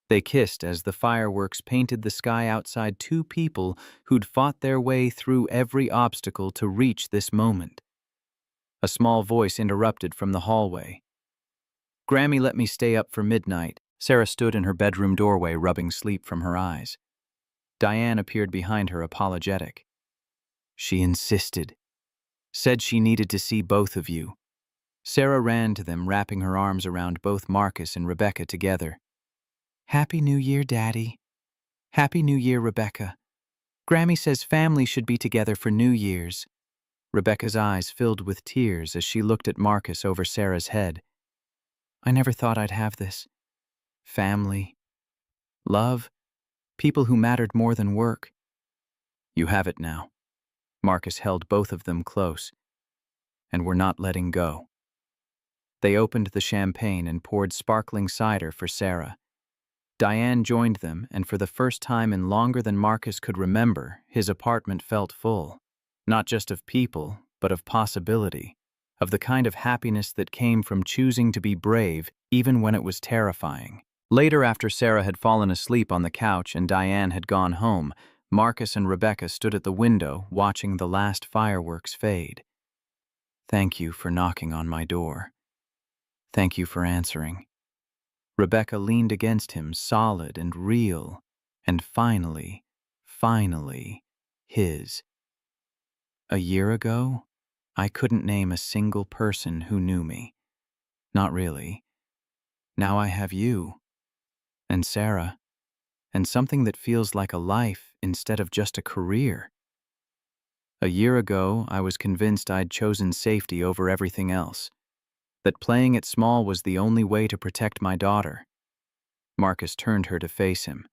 They kissed as the fireworks painted the sky outside two people who'd fought their way through every obstacle to reach this moment. A small voice interrupted from the hallway. Grammy let me stay up for midnight. Sarah stood in her bedroom doorway, rubbing sleep from her eyes. Diane appeared behind her, apologetic. She insisted. Said she needed to see both of you. Sarah ran to them, wrapping her arms around both Marcus and Rebecca together. Happy New Year, Daddy. Happy New Year, Rebecca. Grammy says family should be together for New Year's. Rebecca's eyes filled with tears as she looked at Marcus over Sarah's head. I never thought I'd have this. Family. Love. People who mattered more than work. You have it now. Marcus held both of them close. And we're not letting go. They opened the champagne and poured sparkling cider for Sarah. Diane joined them, and for the first time in longer than Marcus could remember, his apartment felt full. Not just of people, but of possibility, of the kind of happiness that came from choosing to be brave even when it was terrifying. Later, after Sarah had fallen asleep on the couch and Diane had gone home, Marcus and Rebecca stood at the window watching the last fireworks fade. Thank you for knocking on my door. Thank you for answering. Rebecca leaned against him, solid and real, and finally, his. A year ago, I couldn't name a single person who knew me. Not really. Now I have you, and Sarah, and something that feels like a life instead of just a career. A year ago, I was convinced I'd chosen safety over everything else, that playing it small was the only way to protect my daughter. Marcus turned her to face him.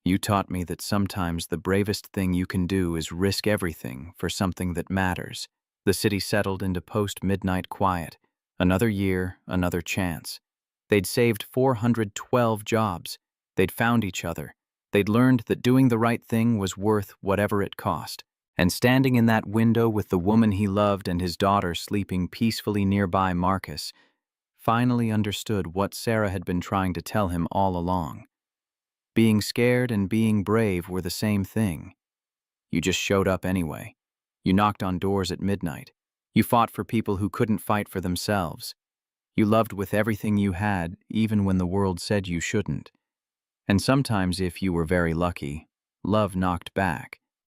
You taught me that sometimes the bravest thing you can do is risk everything for something that matters. The city settled into post-midnight quiet. Another year, another chance. They'd saved 412 jobs. They'd found each other. They'd learned that doing the right thing was worth whatever it cost. And standing in that window with the woman he loved and his daughter sleeping peacefully nearby, Marcus finally understood what Sarah had been trying to tell him all along. Being scared and being brave were the same thing. You just showed up anyway. You knocked on doors at midnight. You fought for people who couldn't fight for themselves. You loved with everything you had, even when the world said you shouldn't. And sometimes, if you were very lucky, love knocked back.